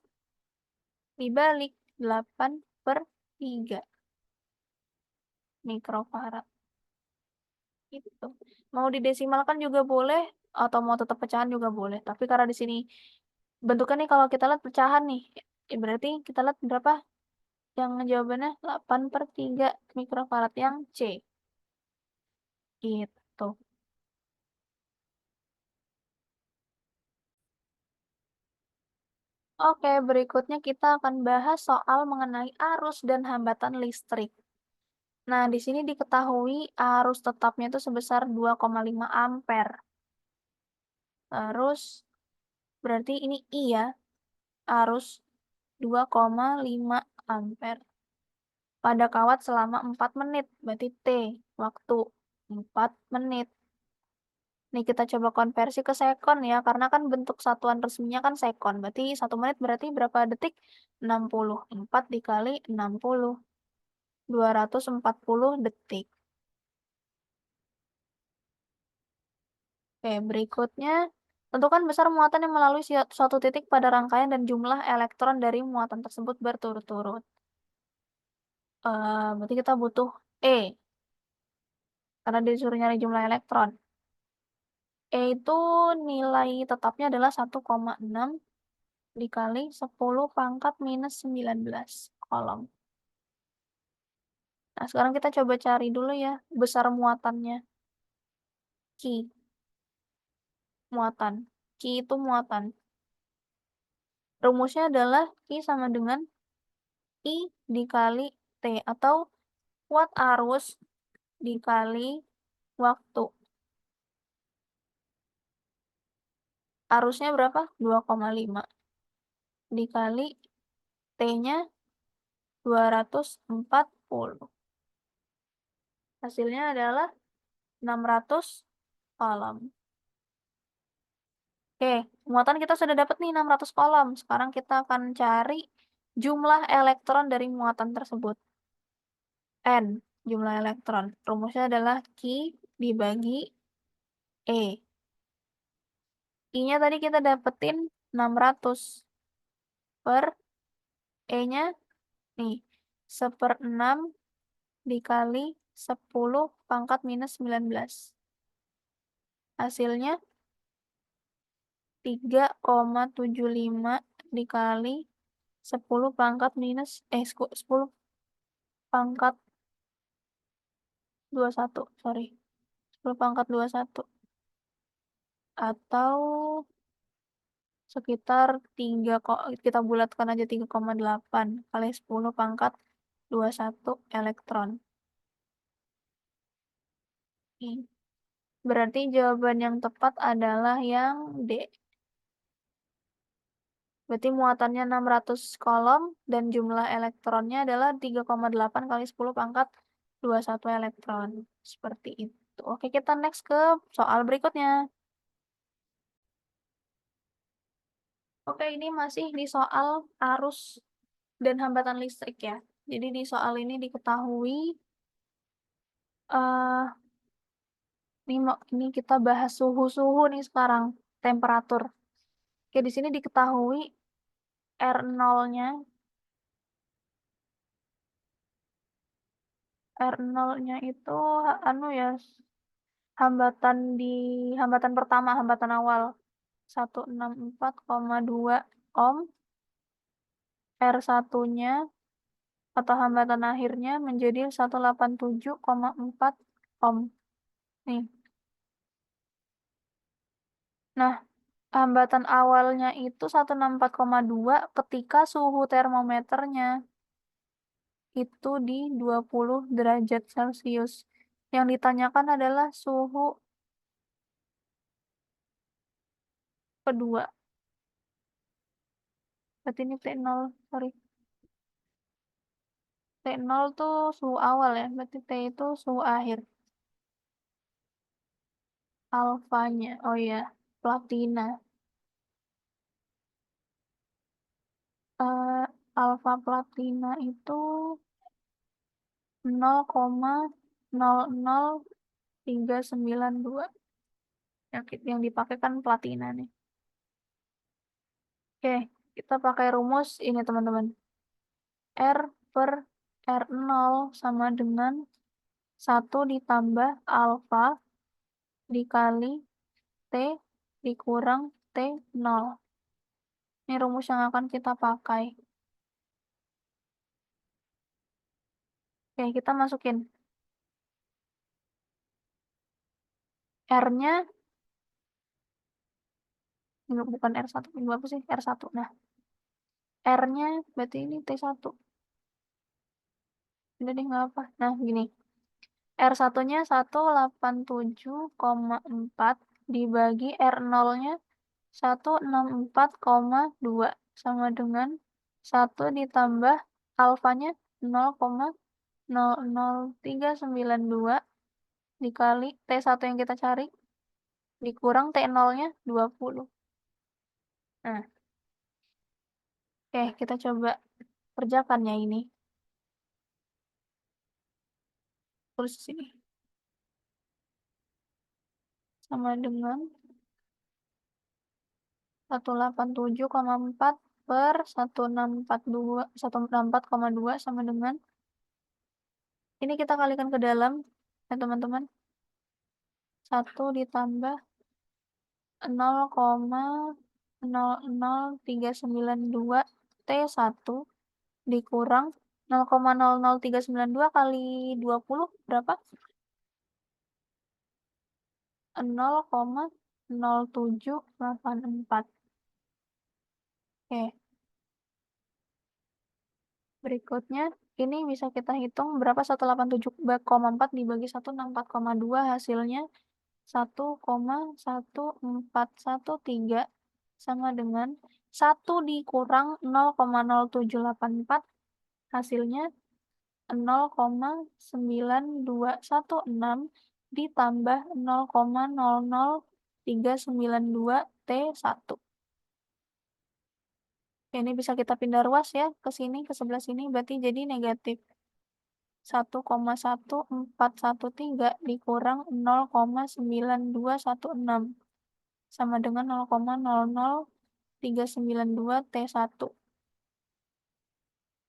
dibalik 8/3 mikrofarad. Gitu. Mau didesimalkan juga boleh, atau mau tetap pecahan juga boleh. Tapi karena di sini bentuknya nih kalau kita lihat pecahan nih, ya berarti kita lihat berapa? Yang jawabannya 8/3 mikrofarad yang C. Gitu. Oke, berikutnya kita akan bahas soal mengenai arus dan hambatan listrik. Nah, di sini diketahui arus tetapnya itu sebesar 2,5 ampere. Terus, berarti ini I ya, arus 2,5 ampere. Pada kawat selama 4 menit, berarti T, waktu 4 menit. Nih kita coba konversi ke sekon ya, karena kan bentuk satuan resminya kan sekon. Berarti 1 menit berarti berapa detik? 60. 4 dikali 60. 240 detik. Oke, berikutnya. Tentukan besar muatan yang melalui suatu titik pada rangkaian dan jumlah elektron dari muatan tersebut berturut-turut. Berarti kita butuh E, karena disuruh nyari jumlah elektron. E itu nilai tetapnya adalah 1,6 dikali 10 pangkat minus 19 kolom. Nah, sekarang kita coba cari dulu ya besar muatannya. Q, muatan. Q itu muatan. Rumusnya adalah Q sama dengan I dikali T, atau watt arus dikali waktu. Arusnya berapa? 2,5 dikali T-nya 240. Hasilnya adalah 600 kolom. Oke, muatan kita sudah dapat nih 600 kolom. Sekarang kita akan cari jumlah elektron dari muatan tersebut. N, jumlah elektron. Rumusnya adalah Q dibagi E. I-nya tadi kita dapetin 600 per E-nya nih 1/6 dikali 10 pangkat minus 19. Hasilnya 3,75 dikali 10 pangkat minus 10 pangkat 21, sorry. 10 pangkat 21. Atau sekitar 3 kok, kita bulatkan aja 3,8 kali 10 pangkat 21 elektron. Berarti jawaban yang tepat adalah yang D. Berarti muatannya 600 kolom dan jumlah elektronnya adalah 3,8 kali 10 pangkat 21 elektron. Seperti itu. Oke, kita next ke soal berikutnya. Oke, ini masih di soal arus dan hambatan listrik ya. Jadi di soal ini diketahui, eh ini kita bahas suhu nih sekarang, temperatur. Oke, di sini diketahui R0-nya R0-nya itu anu ya, hambatan pertama, hambatan awal 164,2 ohm, R1-nya atau hambatan akhirnya menjadi 187,4 ohm. Nih. Nah, hambatan awalnya itu 164,2 ketika suhu termometernya itu di 20 derajat Celcius. Yang ditanyakan adalah suhu kedua. Berarti ini T0, sorry. T0 tuh suhu awal ya, berarti T itu suhu akhir. Alfanya, oh iya, platina. Eh, alfa platina itu 0,00392. Yang dipakai kan platina nih. Oke, kita pakai rumus ini teman-teman. R per R0 sama dengan 1 ditambah alfa dikali T dikurang T0. Ini rumus yang akan kita pakai. Oke, kita masukin. R-nya, bukan R1, ini apa sih? R1. Nah, R-nya berarti ini T1. Udah deh, nggak apa. Nah, gini. R1-nya 187,4 dibagi R0-nya 164,2 sama dengan 1 ditambah alfanya 0,00392 dikali T1 yang kita cari dikurang T0-nya 20. Nah, oke, kita coba kerjakan ya ini. Tulis di sini. Sama dengan 187,4 per 1642 sama dengan ini kita kalikan ke dalam ya teman-teman. 1 ditambah 0,00392 T1 dikurang 0,00392 kali 20 berapa? 0,0784. Oke, berikutnya ini bisa kita hitung berapa 187,4 dibagi 164,2 hasilnya 1,1413 sama dengan 1 dikurang 0,0784 hasilnya 0,9216 ditambah 0,00392 T1. Ini bisa kita pindah ruas ya ke sini, ke sebelah sini, berarti jadi negatif 1,1413 dikurang 0,9216 sama dengan 0,00392 T1.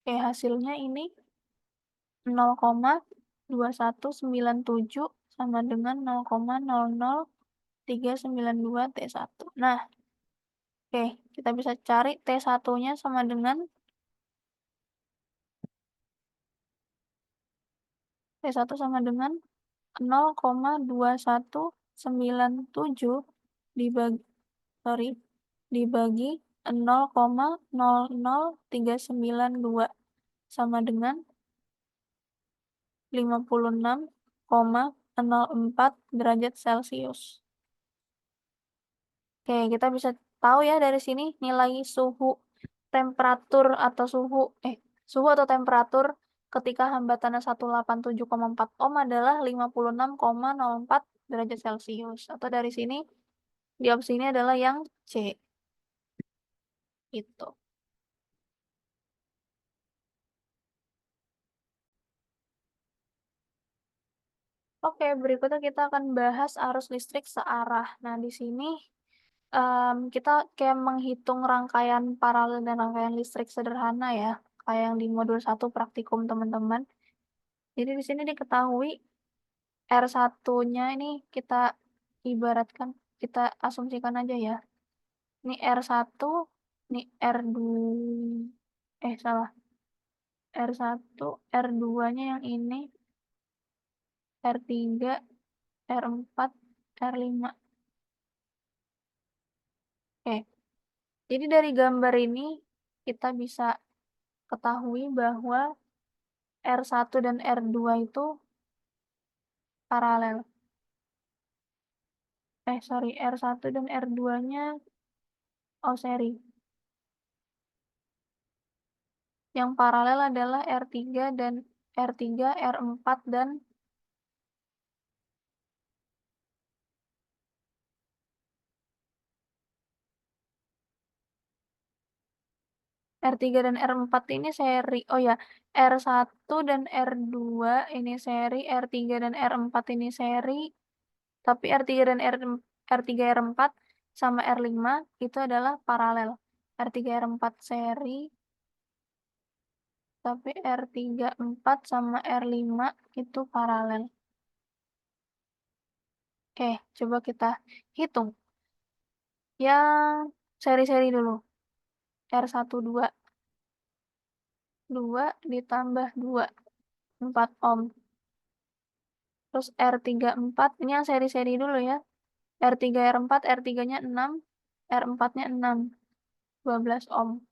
Oke, hasilnya ini 0,2197 sama dengan 0,00392 T1. Nah, oke, kita bisa cari T1-nya sama dengan T1 sama dengan 0,2197 dibagi dibagi 0,00392 sama dengan 56,04 derajat Celcius. Oke, kita bisa tahu ya dari sini nilai temperatur atau suhu atau temperatur ketika hambatannya 187,4 ohm adalah 56,04 derajat Celcius. Atau dari sini di opsi ini adalah yang C. Itu. Oke, berikutnya kita akan bahas arus listrik searah. Nah, di sini kita kayak menghitung rangkaian paralel dan rangkaian listrik sederhana ya, kayak yang di modul 1 praktikum teman-teman. Jadi di sini diketahui R1-nya ini kita ibaratkan, kita asumsikan aja ya. Ini R1, ini R2, salah. R1, R2-nya yang ini, R3, R4, R5. Oke, jadi dari gambar ini kita bisa ketahui bahwa R1 dan R2 itu paralel. R1 dan R2-nya seri. Yang paralel adalah R3 dan R3, R4 dan R3 dan R4 ini seri. Oh ya, R1 dan R2 ini seri, R3 dan R4 ini seri, tapi R3 dan R3, R4 sama R5 itu adalah paralel. R3, R4 seri, tapi R3, 4 sama R5 itu paralel. Oke, coba kita hitung. Yang seri-seri dulu. R1, 2. 2 ditambah 2, 4 ohm. Terus R3, 4. Ini yang seri-seri dulu ya. R3, R4, R3-nya 6, R4-nya 6. 12 ohm.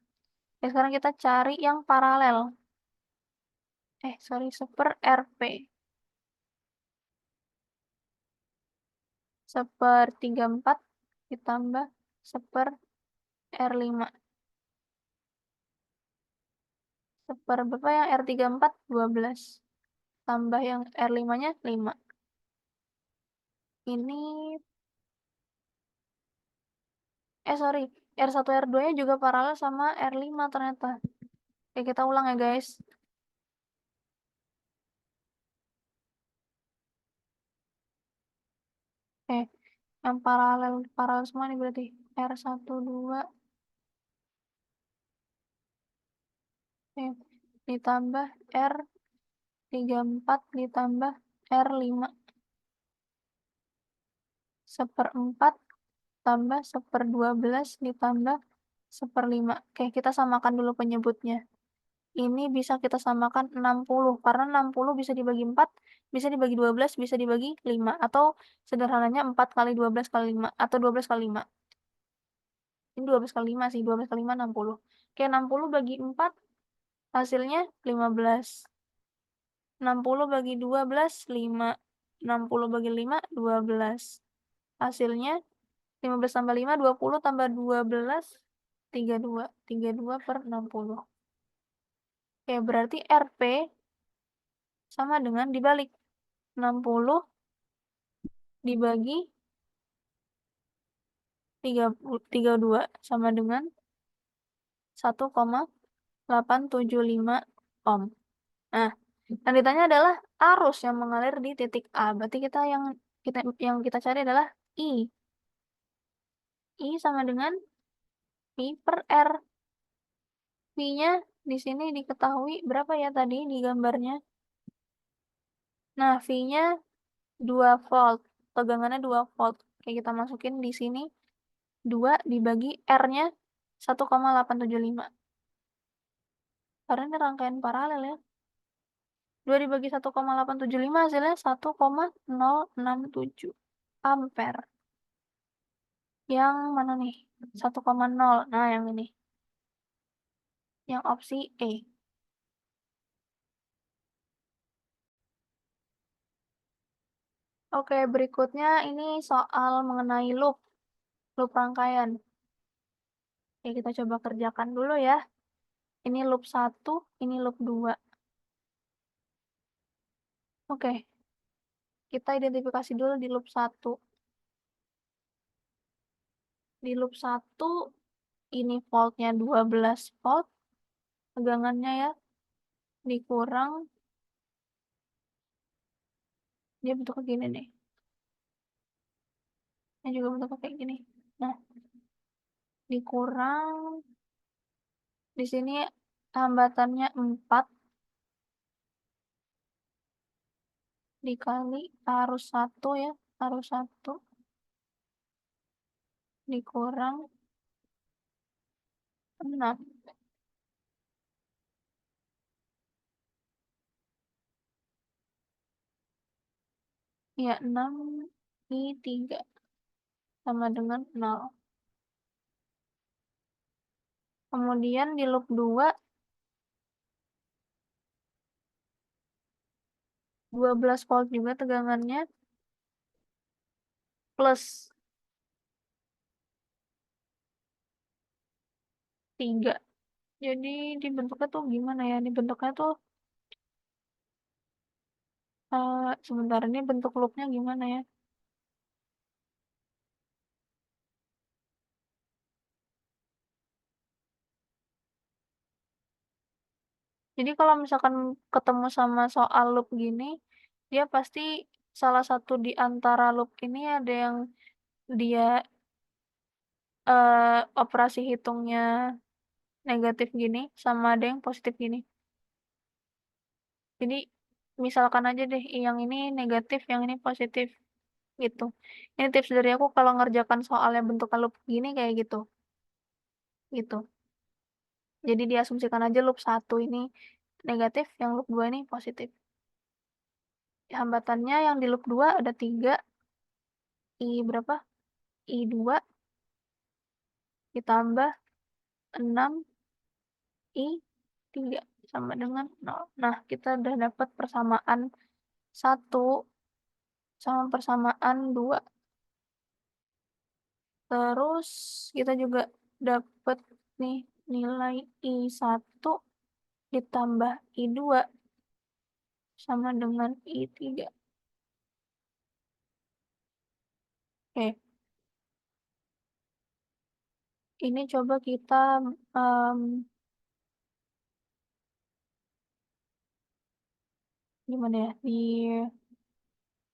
Oke, sekarang kita cari yang paralel. Seper RP. Seper 34 ditambah seper R5. Seper berapa yang R34? 12. Tambah yang R5-nya 5. Ini, R1, R2-nya juga paralel sama R5 ternyata. Oke, kita ulang ya guys. Yang paralel semua nih berarti. R1, 2, ditambah R3, 4 ditambah R5. Seperempat tambah 1/12 ditambah 1/5. Oke, kita samakan dulu penyebutnya. Ini bisa kita samakan 60, karena 60 bisa dibagi 4, bisa dibagi 12, bisa dibagi 5. Atau sederhananya 4 kali 12 kali 5, atau 12 kali 5. Ini 12 kali 5 sih, 12 kali 5, 60. Oke, 60 bagi 4, hasilnya 15. 60 bagi 12, 5. 60 bagi 5, 12. Hasilnya 15 tambah 5, 20 tambah 12, 32. 32/60. Oke, berarti RP sama dengan dibalik. 60 dibagi 32 sama dengan 1,875 ohm. Nah, yang ditanya adalah arus yang mengalir di titik A. Berarti yang kita cari adalah I. I sama dengan V per R. V-nya di sini diketahui berapa ya tadi di gambarnya? Nah, V-nya 2 volt. Tegangannya 2 volt. Oke, kita masukin di sini 2 dibagi R-nya 1,875. Karena ini rangkaian paralel ya. 2 dibagi 1,875 hasilnya 1,067 ampere. Yang mana nih? 1,0. Nah, yang ini. Yang opsi E. Oke, berikutnya ini soal mengenai loop. Loop rangkaian. Oke, kita coba kerjakan dulu ya. Ini loop 1, ini loop 2. Oke, kita identifikasi dulu di loop 1. Di loop 1, ini voltnya 12 volt. Tegangannya ya, dikurang. Dia bentuknya gini nih. Ini juga bentuknya kayak gini. Nah, dikurang. Di sini hambatannya 4. dikali arus 1 ya, arus 1 dikurang 6. Ya, 6I3 sama dengan 0. Kemudian di loop 2, 12 volt juga tegangannya, plus 3. Jadi dibentuknya tuh gimana ya? Dibentuknya tuh sebentar, ini bentuk loopnya gimana ya? Jadi kalau misalkan ketemu sama soal loop gini, dia pasti salah satu di antara loop ini ada yang dia operasi hitungnya negatif gini, sama ada yang positif gini. Jadi misalkan aja deh yang ini negatif, yang ini positif, gitu. Ini tips dari aku kalau ngerjakan soal yang bentuk loop gini kayak gitu, gitu. Jadi diasumsikan aja loop 1 ini negatif, yang loop 2 ini positif. Hambatannya yang di loop 2 ada 3, I berapa? I2 ditambah 6 I3 sama dengan 0. Nah, kita udah dapat persamaan 1 sama persamaan 2. Terus kita juga dapat nih nilai I1 ditambah I2 sama dengan I3. Oke, ini coba kita gimana ya? Di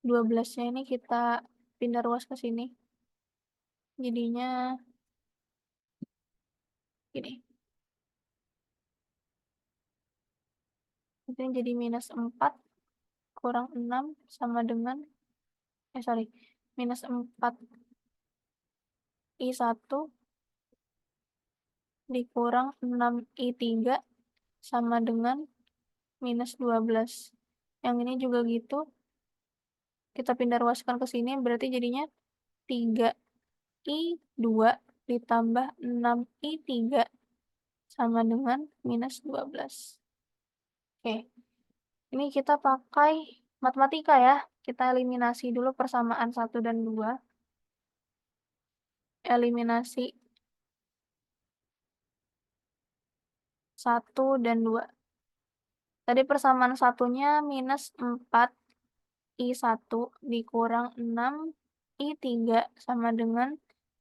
12-nya ini kita pindah ruas ke sini. Jadinya gini. Itu jadi minus 4 kurang 6 sama dengan sorry, minus 4 I1 dikurang 6 I3 sama dengan minus 12. Yang ini juga gitu. Kita pindah ruaskan ke sini berarti jadinya 3I2 ditambah 6I3 sama dengan minus 12. Oke, ini kita pakai matematika ya. Kita eliminasi dulu persamaan 1 dan 2. Eliminasi 1 dan 2. Tadi persamaan satunya minus 4 I1 dikurang 6 I3 sama dengan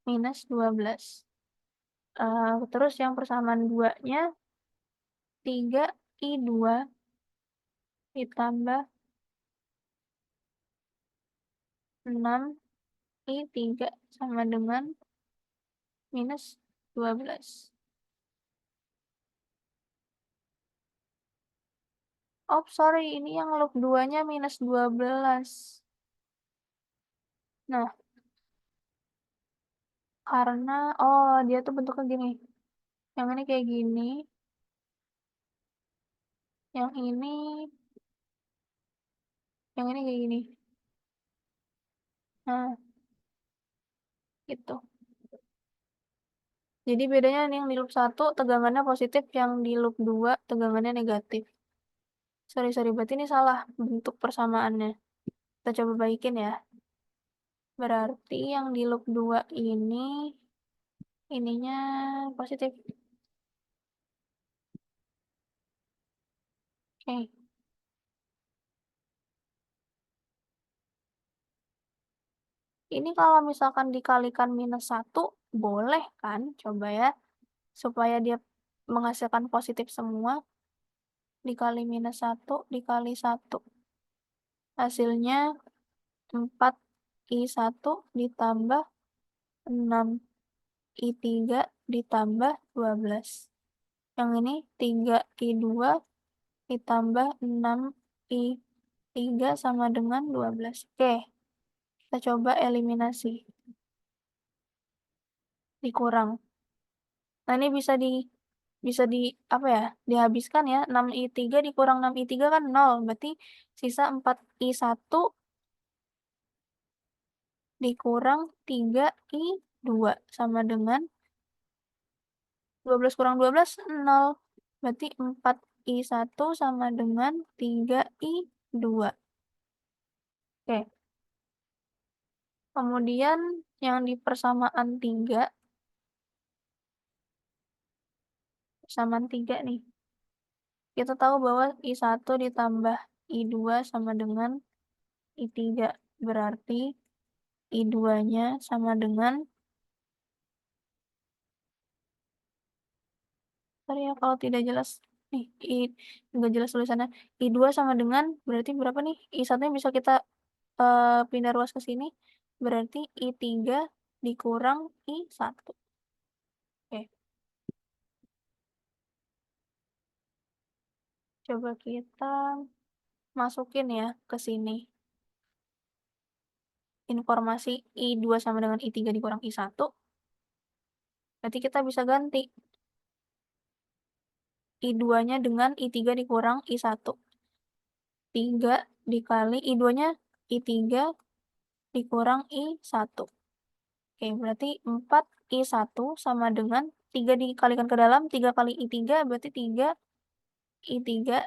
minus 12. Terus yang persamaan 2-nya 3 I2 ditambah 6 I3 sama dengan minus 12. Oh, sorry, ini yang loop 2-nya minus 12. Nah, karena, oh, dia tuh bentuknya gini. Yang ini kayak gini. Yang ini kayak gini. Nah, gitu. Jadi bedanya nih yang di loop 1 tegangannya positif, yang di loop 2 tegangannya negatif. Sorry, berarti ini salah bentuk persamaannya. Kita coba baikin ya. Berarti yang di loop 2 ini ininya positif. Oke. Ini kalau misalkan dikalikan minus 1 boleh kan? Coba ya. Supaya dia menghasilkan positif semua. Dikali minus 1 dikali 1. Hasilnya 4I1 ditambah 6I3 ditambah 12. Yang ini 3I2 ditambah 6I3 3 sama dengan 12. Oke, kita coba eliminasi. Dikurang. Nah, ini bisa di apa ya, dihabiskan ya, 6i3 dikurang 6i3 kan 0, berarti sisa 4i1 dikurang 3i2 sama dengan 12 kurang 12, 0. Berarti 4i1 sama dengan 3i2. Oke. Kemudian yang di persamaan 3, persamaan 3 nih. Kita tahu bahwa i1 ditambah i2 sama dengan i3. Berarti i2-nya sama dengan, sorry ya kalau tidak jelas nih, nggak jelas tulisannya. I2 sama dengan berarti berapa nih? I1-nya bisa kita pindah ruas ke sini, berarti I3 dikurang I1. Oke, coba kita masukin ya ke sini. Informasi I2 sama dengan I3 dikurang I1, berarti kita bisa ganti I2-nya dengan I3 dikurang I1. 3 dikali I2-nya I3 dikurang I1. Oke, berarti 4i1 sama dengan 3 dikalikan ke dalam, 3 kali i3 berarti 3 i3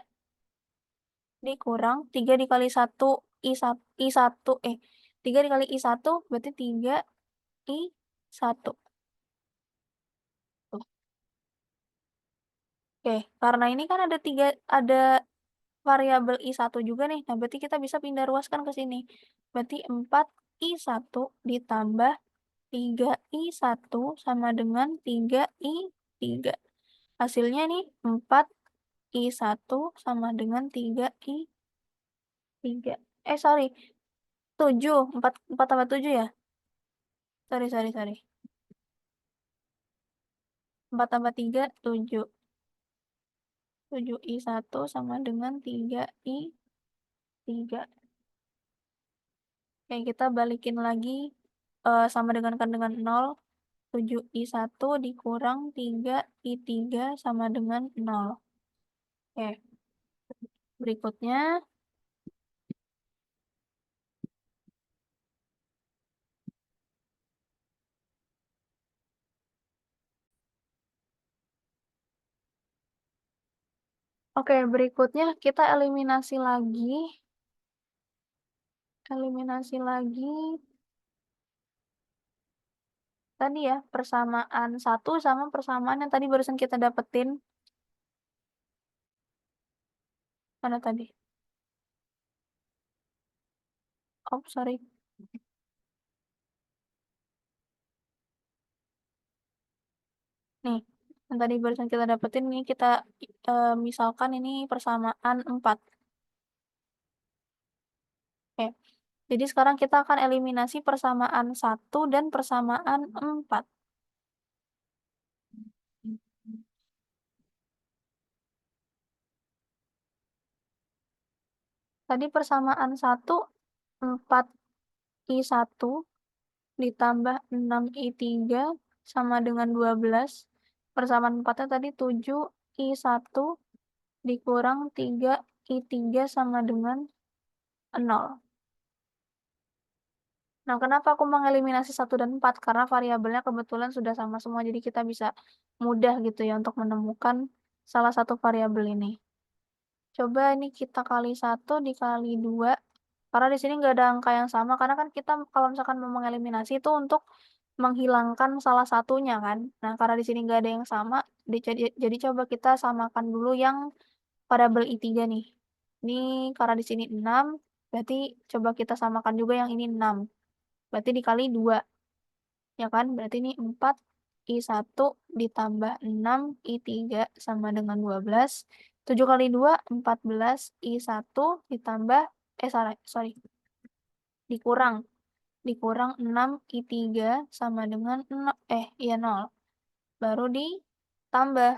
dikurang 3 dikali 1 i1 3 dikali i1 berarti 3 i1. Tuh. Oke, karena ini kan ada variabel i1 juga nih. Nah, berarti kita bisa pindah ruaskan ke sini. Berarti 4i1 ditambah 3i1 sama dengan 3i3. Hasilnya nih 4i1 sama dengan 3i3. Sorry, 7. 4 tambah 7 ya? Sorry, sorry, sorry. 4 tambah 3, 7. 7i1 sama dengan 3i3. Oke, kita balikin lagi, sama dengan kan dengan 0. 7i1 dikurang 3i3 sama dengan 0. Oke, berikutnya. Oke, berikutnya kita eliminasi lagi. Eliminasi lagi. Tadi ya, persamaan 1 sama persamaan yang tadi barusan kita dapetin. Mana tadi? Oh, sorry. Nih, yang tadi barusan kita dapetin nih kita misalkan ini persamaan 4. Oke. Jadi sekarang kita akan eliminasi persamaan 1 dan persamaan 4. Tadi persamaan 1, 4i1 ditambah 6i3 sama dengan 12. Persamaan 4-nya tadi 7i1 dikurang 3i3 sama dengan 0. Nah, kenapa aku mengeliminasi 1 dan 4? Karena variabelnya kebetulan sudah sama semua, jadi kita bisa mudah gitu ya untuk menemukan salah satu variabel ini. Coba ini kita kali 1 dikali 2, karena di sini nggak ada angka yang sama, karena kan kita kalau misalkan mau mengeliminasi itu untuk menghilangkan salah satunya kan. Nah, karena di sini nggak ada yang sama, jadi coba kita samakan dulu yang variabel I3 nih. Ini karena di sini 6, berarti coba kita samakan juga yang ini 6. Berarti dikali 2, ya kan? Berarti ini 4i1 ditambah 6i3 sama dengan 12. 7 kali 2, 14i1 ditambah, sorry, dikurang. Dikurang 6i3 sama dengan 0. Baru ditambah.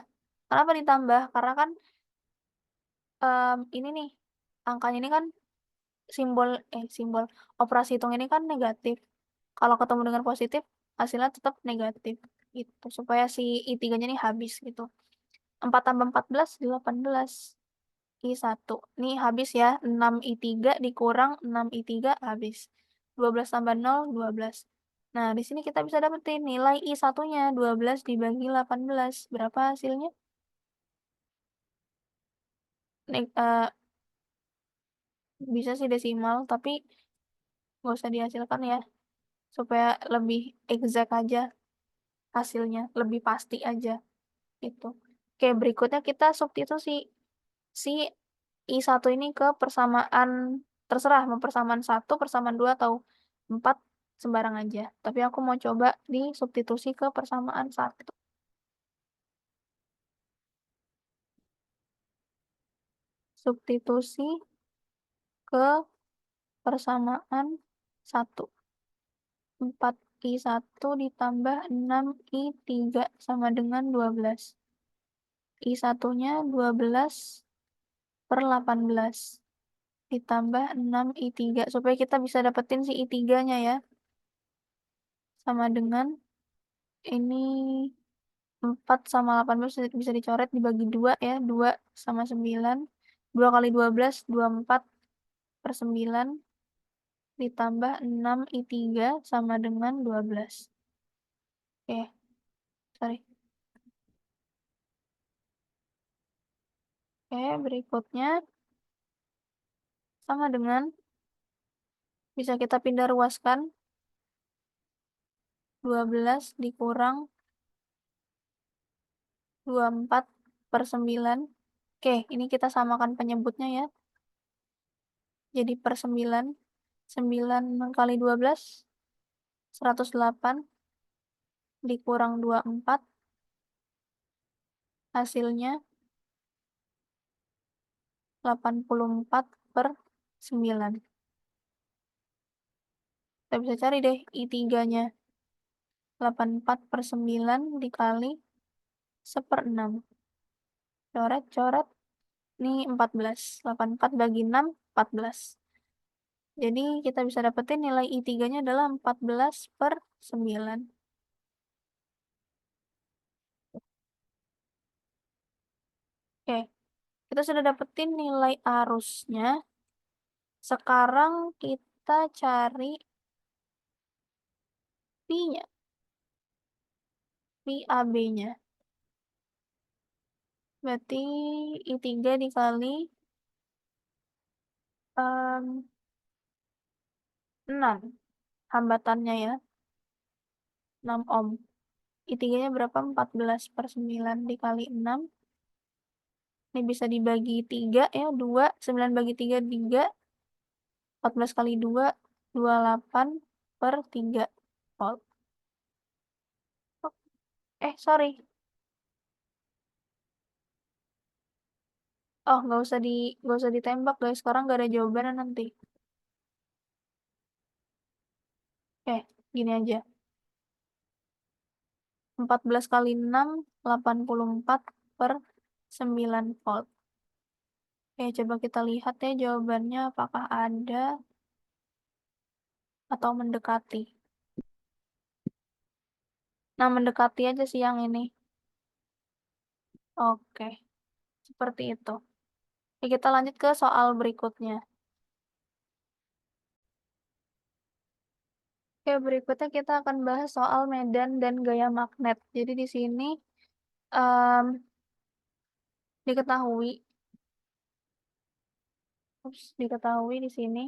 Kenapa ditambah? Karena kan ini nih, angkanya ini kan simbol operasi hitung ini kan negatif. Kalau ketemu dengan positif, hasilnya tetap negatif. Gitu, supaya si I3-nya ini habis gitu. 4 tambah 14, 18. I1. Nih habis ya, 6 I3 dikurang 6 I3 habis. 12 tambah 0, 12. Nah, di sini kita bisa dapetin nilai I1-nya, 12 dibagi 18. Berapa hasilnya? Bisa sih desimal, tapi nggak usah dihasilkan ya, supaya lebih exact aja hasilnya, lebih pasti aja itu. Oke, berikutnya kita substitusi si I1 ini ke persamaan, terserah mau persamaan 1, persamaan 2, atau 4, sembarang aja. Tapi aku mau coba di substitusi ke persamaan 1. Substitusi ke persamaan 1. 4 I1 ditambah 6 I3 sama dengan 12. I1-nya 12 per 18. Ditambah 6 I3. Supaya kita bisa dapetin si I3-nya ya. Sama dengan ini 4 sama 18 bisa dicoret dibagi 2 ya. 2 sama 9. 2 kali 12, 24 per 9. Ditambah 6 I3 sama dengan 12. Oke, sorry. Oke, berikutnya sama dengan bisa kita pindah ruaskan. 12 dikurang 24 per 9. Oke, ini kita samakan penyebutnya ya. Jadi per 9. 9 kali 12, 108. Dikurang 24. Hasilnya 84 per 9. Kita bisa cari deh I3-nya. 84 per 9 dikali 1/6. Coret, coret. Ini 14. 84 bagi 6, 14. Jadi kita bisa dapetin nilai I3-nya adalah 14 per 9. Oke, kita sudah dapetin nilai arusnya. Sekarang kita cari Pi-nya. Pi AB-nya. Berarti I3 dikali 6. Hambatannya ya. 6 ohm. I3-nya berapa? 14 per 9 dikali 6. Ini bisa dibagi 3 ya. 2. 9 bagi 3, 3. 14 kali 2, 28 per 3 volt. Sorry. Oh, nggak usah ditembak guys. Sekarang nggak ada jawabannya nanti. Gini aja. 14 kali 6, 84 per 9 volt. Coba kita lihat ya jawabannya apakah ada atau mendekati. Nah, mendekati aja sih yang ini. Oke, seperti itu. Kita lanjut ke soal berikutnya. Berikutnya kita akan bahas soal medan dan gaya magnet. Jadi di sini em, diketahui, diketahui di sini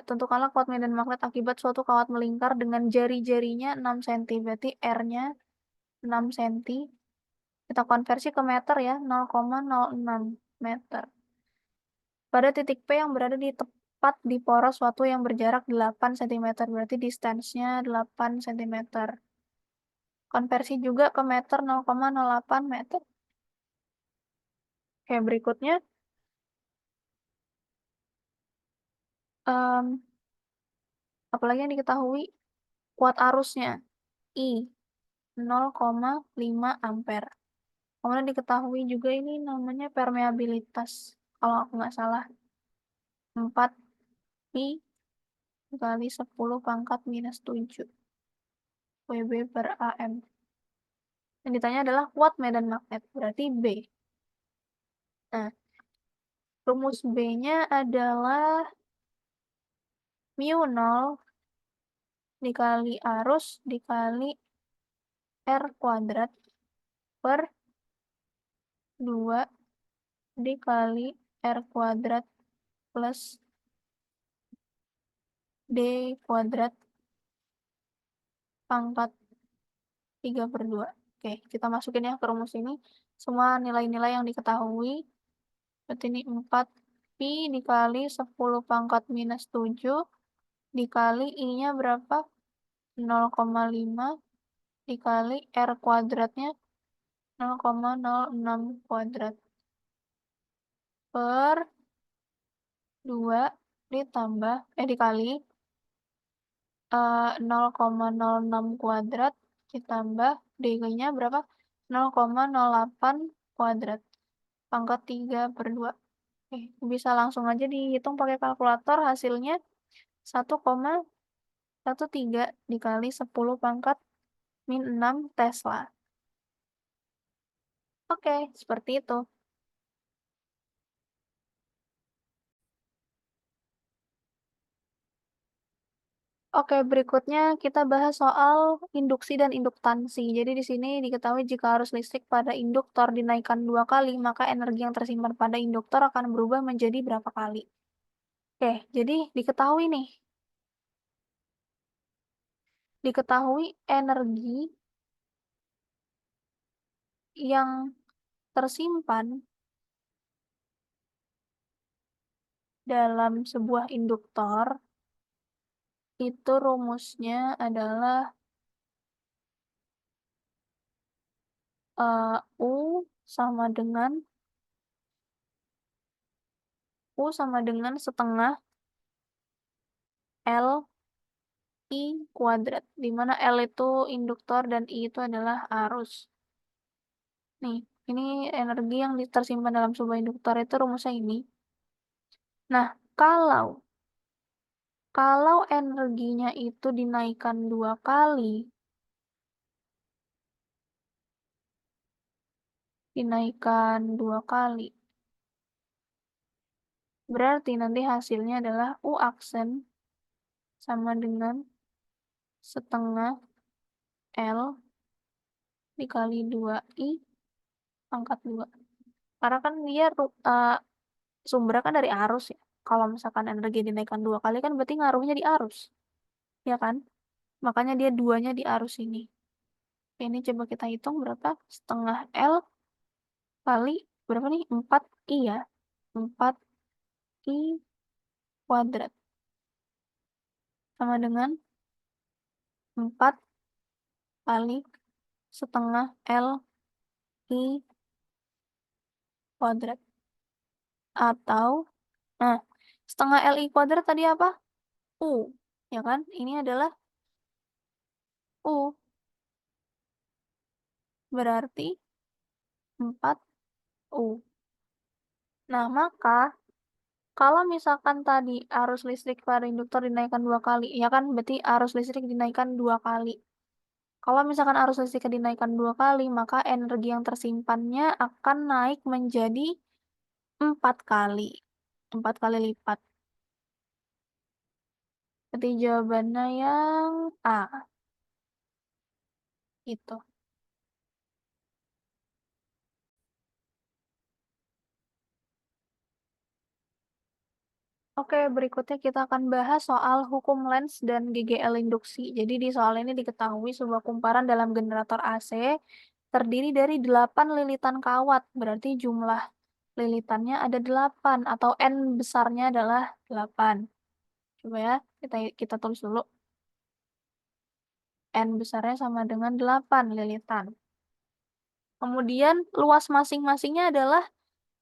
tentukanlah kuat medan magnet akibat suatu kawat melingkar dengan jari-jarinya 6 cm. Berarti R-nya 6 cm. Kita konversi ke meter ya, 0,06 meter. Pada titik P yang berada di tepat di poros suatu yang berjarak 8 cm. Berarti distance-nya 8 cm. Konversi juga ke meter, 0,08 meter. Berikutnya. em, Apalagi yang diketahui, kuat arusnya I 0,5 ampere. Kemudian diketahui juga ini namanya permeabilitas. kalau aku nggak salah. 4 pi dikali 10 pangkat minus 7 WB per AM. Yang ditanya adalah kuat medan magnet, berarti B. Nah, rumus B-nya adalah mu 0 dikali arus dikali R kuadrat per 2 dikali R kuadrat plus D kuadrat pangkat 3/2. Oke, kita masukin ya ke rumus ini. Semua nilai-nilai yang diketahui. Berarti ini 4 pi dikali 10 pangkat minus 7 dikali I-nya berapa? 0,5 dikali R kuadratnya 0,06 kuadrat per 2 ditambah dikali 0,06 kuadrat ditambah DG-nya berapa? 0,08 kuadrat pangkat 3/2. Oke, bisa langsung aja dihitung pakai kalkulator, hasilnya 1,13 dikali 10 pangkat min 6 Tesla. Oke, seperti itu. Oke, berikutnya kita bahas soal induksi dan induktansi. Jadi di sini diketahui jika arus listrik pada induktor dinaikkan 2 kali, maka energi yang tersimpan pada induktor akan berubah menjadi berapa kali. Oke, jadi diketahui energi yang tersimpan dalam sebuah induktor itu rumusnya adalah U sama dengan setengah L I kuadrat, di mana L itu induktor dan I itu adalah arus. Nih, ini energi yang tersimpan dalam sebuah induktor itu rumusnya ini. Nah, kalau energinya itu dinaikkan 2 kali, berarti nanti hasilnya adalah U aksen sama dengan setengah L dikali 2I pangkat 2. Karena kan dia sumbernya kan dari arus ya. Kalau misalkan energi dinaikkan 2 kali kan berarti ngaruhnya di arus. Ya kan? Makanya dia duanya di arus ini. Ini coba kita hitung berapa? Setengah L kali berapa nih? 4I ya. 4I kuadrat. Sama dengan 4 kali setengah L I kuadrat. Atau, nah, setengah Li kuadrat tadi apa? U. Ya kan? Ini adalah U. Berarti 4U. Nah, maka kalau misalkan tadi arus listrik pada induktor dinaikkan 2 kali, ya kan berarti arus listrik dinaikkan 2 kali. Kalau misalkan arus listrik dinaikkan 2 kali, maka energi yang tersimpannya akan naik menjadi 4 kali. 4 kali lipat. Berarti jawabannya yang A. Itu. Oke, berikutnya kita akan bahas soal hukum Lenz dan GGL induksi. Jadi di soal ini diketahui sebuah kumparan dalam generator AC terdiri dari 8 lilitan kawat. Berarti jumlah lilitannya ada 8 atau N besarnya adalah 8. Coba ya, kita tulis dulu. N besarnya sama dengan 8 lilitan. Kemudian luas masing-masingnya adalah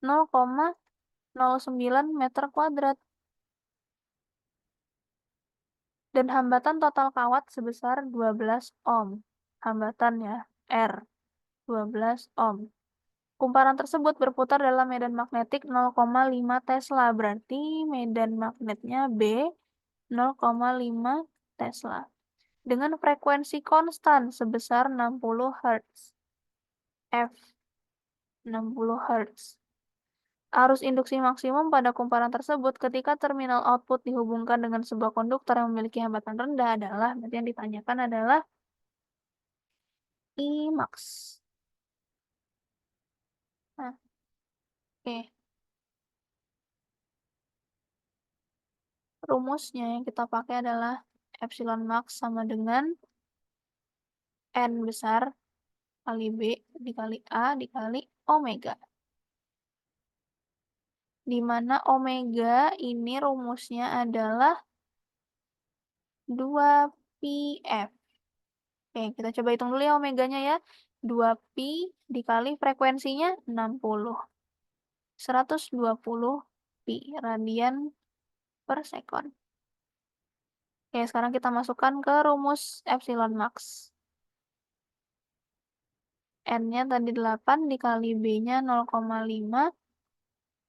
0,09 meter kuadrat. Dan hambatan total kawat sebesar 12 ohm. Hambatan ya, R, 12 ohm. Kumparan tersebut berputar dalam medan magnetik 0,5 Tesla. Berarti medan magnetnya B 0,5 Tesla. Dengan frekuensi konstan sebesar 60 Hz. F 60 Hz. Arus induksi maksimum pada kumparan tersebut ketika terminal output dihubungkan dengan sebuah konduktor yang memiliki hambatan rendah adalah, berarti yang ditanyakan adalah I max. Nah, oke. Rumusnya yang kita pakai adalah epsilon max sama dengan N besar kali B dikali A dikali omega. Di mana omega ini rumusnya adalah 2πf. Oke, kita coba hitung dulu ya omeganya ya. 2pi dikali frekuensinya 60. 120 pi radian per sekon. Oke, sekarang kita masukkan ke rumus epsilon max. N-nya tadi 8 dikali B-nya 0,5.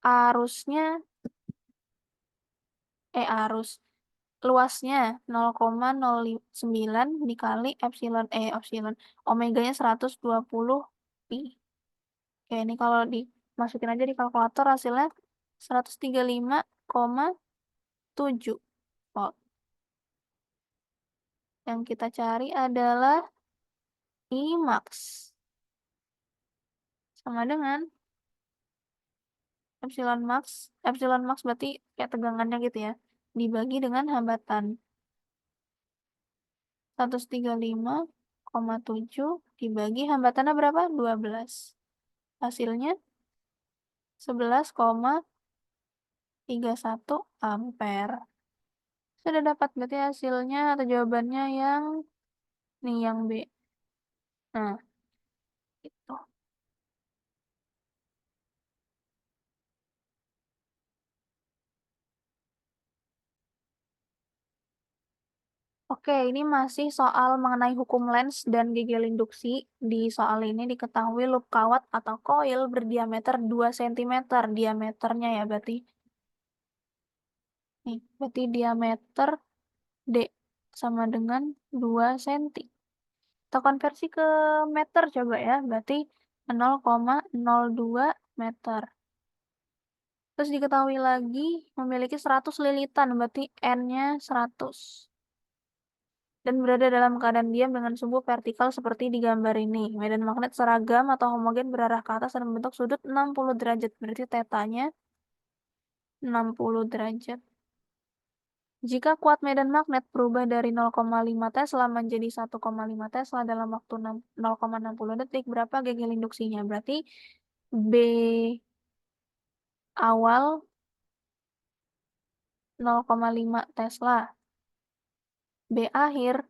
Arusnya, luasnya 0,09 dikali epsilon. Omeganya 120 pi. Oke, ini kalau dimasukin aja di kalkulator hasilnya 135,7 volt. Yang kita cari adalah I max. Sama dengan epsilon max berarti kayak tegangannya gitu ya. Dibagi dengan hambatan. 135,7 dibagi hambatannya berapa? 12. Hasilnya 11,31 ampere. Sudah dapat berarti hasilnya atau jawabannya yang nih yang B. Nah, itu. Oke, ini masih soal mengenai hukum Lenz dan gigel induksi. Di soal ini diketahui loop kawat atau koil berdiameter 2 cm diameternya ya berarti. Nih, berarti diameter D sama dengan 2 cm. Kita konversi ke meter coba ya, berarti 0,02 meter. Terus diketahui lagi memiliki 100 lilitan, berarti N-nya 100. Dan berada dalam keadaan diam dengan sumbu vertikal seperti di gambar ini. Medan magnet seragam atau homogen berarah ke atas dan membentuk sudut 60 derajat. Berarti tetanya 60 derajat. Jika kuat medan magnet berubah dari 0,5 Tesla menjadi 1,5 Tesla dalam waktu 0,60 detik, berapa gigel induksinya? Berarti B awal 0,5 Tesla. B akhir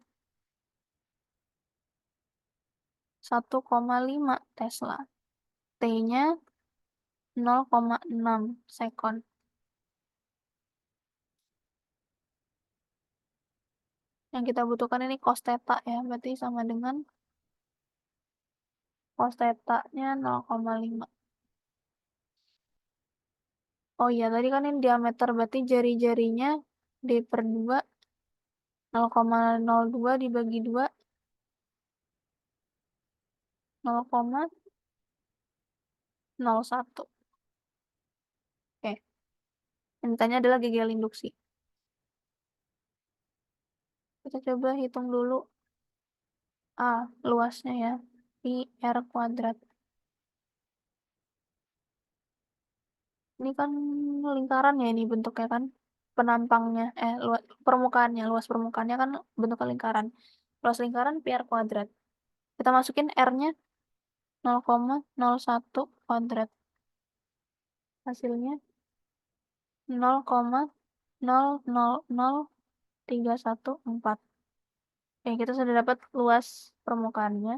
1,5 Tesla. T-nya 0,6 sekon. Yang kita butuhkan ini cos theta ya, berarti sama dengan cos theta-nya 0,5. Oh iya, tadi kan ini diameter, berarti jari-jarinya D per 2, 0,02 dibagi 2, 0,01. Oke, yang ditanya adalah gigel induksi. Kita coba hitung dulu A, luasnya ya, pi R kuadrat. Ini kan lingkaran ya ini bentuknya kan. Penampangnya, permukaannya, luas permukaannya kan bentuknya lingkaran. Luas lingkaran pi R kuadrat. Kita masukin R-nya 0,01 kuadrat. Hasilnya 0,000314. Oke, kita sudah dapat luas permukaannya.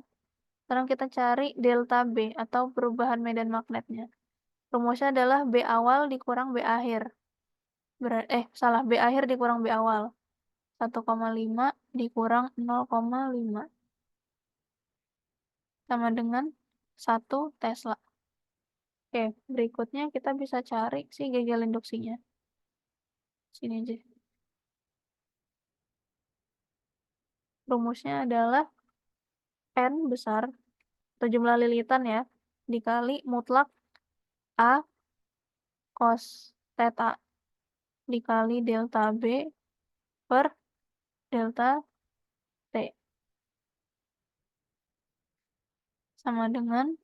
Sekarang kita cari delta B atau perubahan medan magnetnya. Rumusnya adalah B awal dikurang B akhir. B akhir dikurang B awal. 1,5 dikurang 0,5. Sama dengan 1 Tesla. Oke, berikutnya kita bisa cari si gegel induksinya. Sini aja. Rumusnya adalah N besar, atau jumlah lilitan ya, dikali mutlak A cos theta dikali delta B per delta T. Sama dengan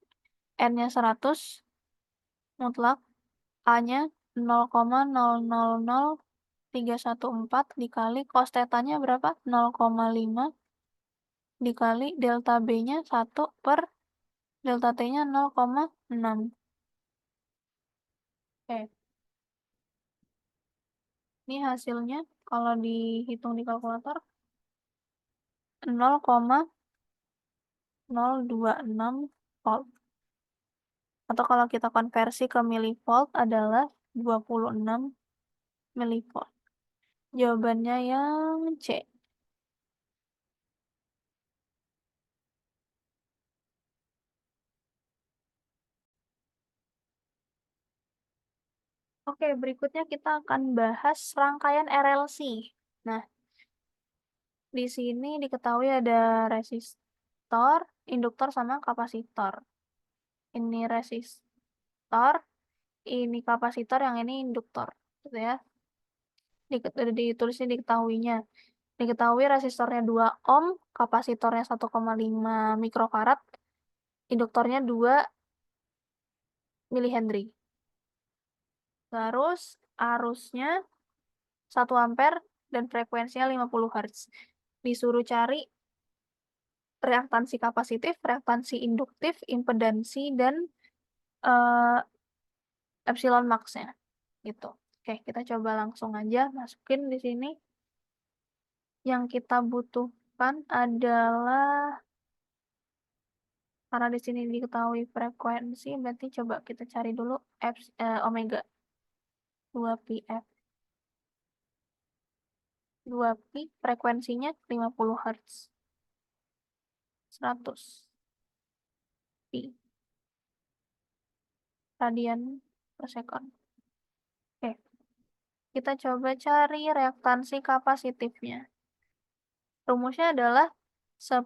N-nya 100, mutlak A-nya 0,000314 dikali cos theta-nya berapa? 0,5 dikali delta B-nya 1 per delta T-nya 0,6. Oke, ini hasilnya kalau dihitung di kalkulator 0,026 volt. Atau kalau kita konversi ke milivolt adalah 26 milivolt. Jawabannya yang C. Oke, berikutnya kita akan bahas rangkaian RLC. Nah, di sini diketahui ada resistor, induktor, sama kapasitor. Ini resistor, ini kapasitor, yang ini induktor. Gitu ya. Ditulisnya diketahuinya. Diketahui resistornya 2 ohm, kapasitornya 1,5 mikrofarad, induktornya 2 milihenry. Terus arusnya 1 ampere dan frekuensinya 50 Hz. Disuruh cari reaktansi kapasitif, reaktansi induktif, impedansi, dan uh, epsilon max-nya. Gitu. Oke, kita coba langsung aja masukin di sini. Yang kita butuhkan adalah, karena di sini diketahui frekuensi, berarti coba kita cari dulu omega 2πf. 2π frekuensinya 50 Hz. 100 pi radian per sekon. Oke, kita coba cari reaktansi kapasitifnya. Rumusnya adalah 1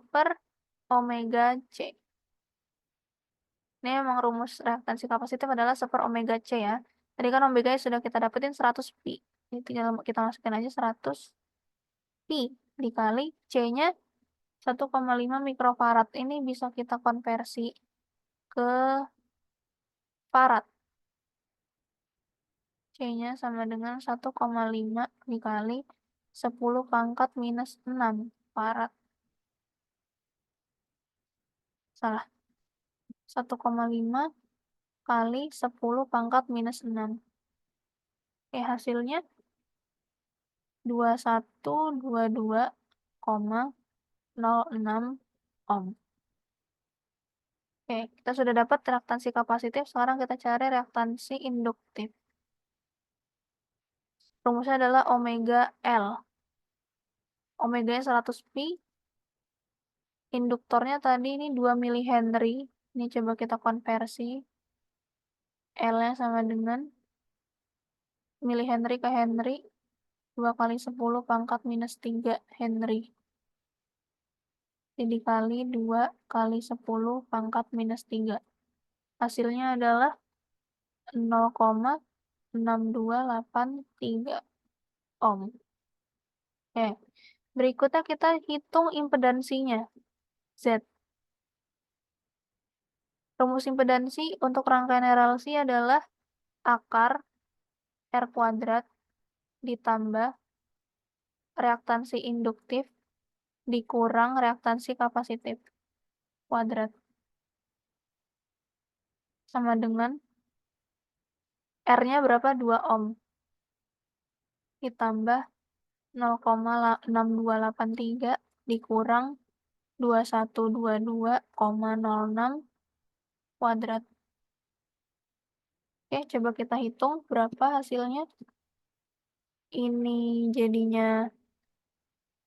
omega C. Ini memang rumus reaktansi kapasitif adalah 1 omega C ya. Tadi kan omega sudah kita dapetin 100 pi. Jadi tinggal kita masukin aja 100 pi dikali C-nya 1,5 mikrofarad. Ini bisa kita konversi ke farad. C-nya sama dengan 1,5 dikali 10 pangkat minus 6 farad. Salah. 1,5 kali 10 pangkat minus 6. Oke, hasilnya 2122,06 ohm. Oke, kita sudah dapat reaktansi kapasitif. Sekarang kita cari reaktansi induktif. Rumusnya adalah omega L. Omega-nya 100 pi. Induktornya tadi ini 2 milihenry. Ini coba kita konversi. L-nya sama dengan milihenry ke henry. 2 kali 10 pangkat minus 3 henry. Jadi dikali 2 kali 10 pangkat minus 3. Hasilnya adalah 0,6283 ohm. Oke. Berikutnya kita hitung impedansinya, Z. Rumus impedansi untuk rangkaian RLC adalah akar R kuadrat ditambah reaktansi induktif dikurang reaktansi kapasitif kuadrat. Sama dengan R-nya berapa? 2 ohm. Ditambah 0,6283 dikurang 2122,06 kuadrat. Oke, coba kita hitung berapa hasilnya. Ini jadinya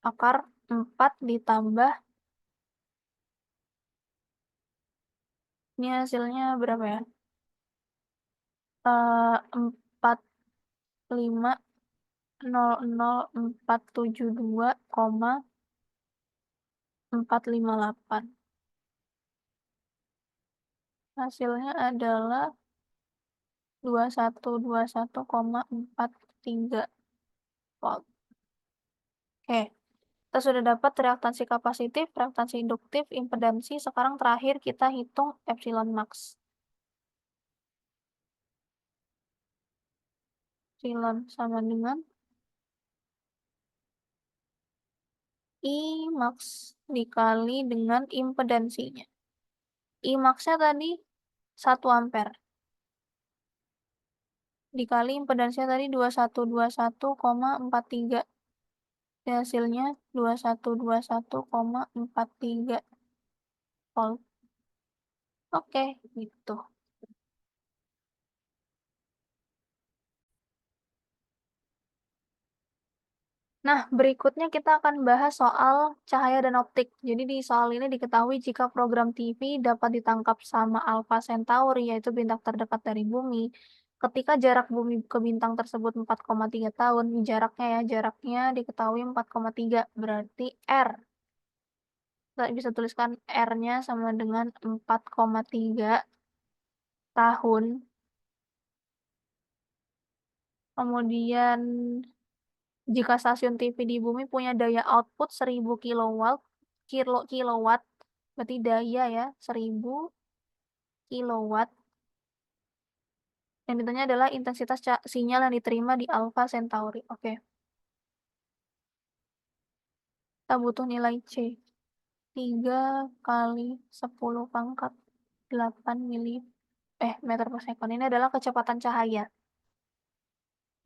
akar 4 ditambah, ini hasilnya berapa ya? 45000472,458. Hasilnya adalah 2121,43 volt. Oke, kita sudah dapat reaktansi kapasitif, reaktansi induktif, impedansi. Sekarang terakhir kita hitung epsilon max. Epsilon sama dengan I max dikali dengan impedansinya. I max-nya tadi 1 ampere. Dikali impedansinya tadi 2121,43. Hasilnya 2121,43 volt. Oke, gitu. Nah, berikutnya kita akan bahas soal cahaya dan optik. Jadi di soal ini diketahui jika program TV dapat ditangkap sama Alpha Centauri, yaitu bintang terdekat dari bumi, ketika jarak bumi ke bintang tersebut 4,3 tahun, jaraknya diketahui 4,3, berarti R. Kita bisa tuliskan R-nya sama dengan 4,3 tahun. Kemudian jika stasiun TV di bumi punya daya output 1000 kilowatt, berarti daya ya 1000 kilowatt. Yang ditanya adalah intensitas sinyal yang diterima di Alpha Centauri. Oke, kita butuh nilai C. 3 kali 10 pangkat 8 meter per sekon. Ini adalah kecepatan cahaya.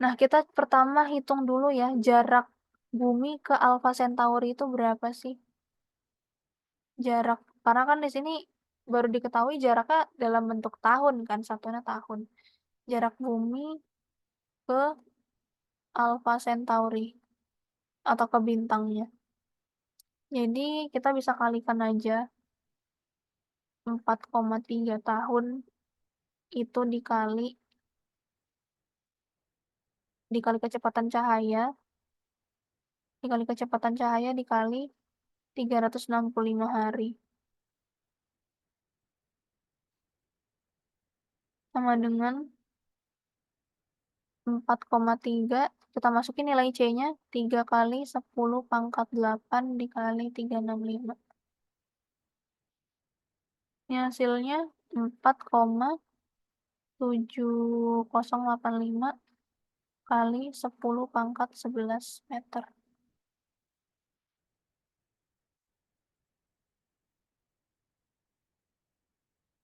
Nah, kita pertama hitung dulu ya, jarak bumi ke Alpha Centauri itu berapa sih? Jarak, karena kan di sini baru diketahui jaraknya dalam bentuk tahun kan, satunya tahun. Jarak bumi ke Alpha Centauri atau ke bintangnya. Jadi kita bisa kalikan aja 4,3 tahun itu dikali kecepatan cahaya dikali 365 hari. Sama dengan 4,3, kita masukin nilai C-nya 3 kali 10 pangkat 8 dikali 365. Ini hasilnya 4,7085 kali 10 pangkat 11 meter.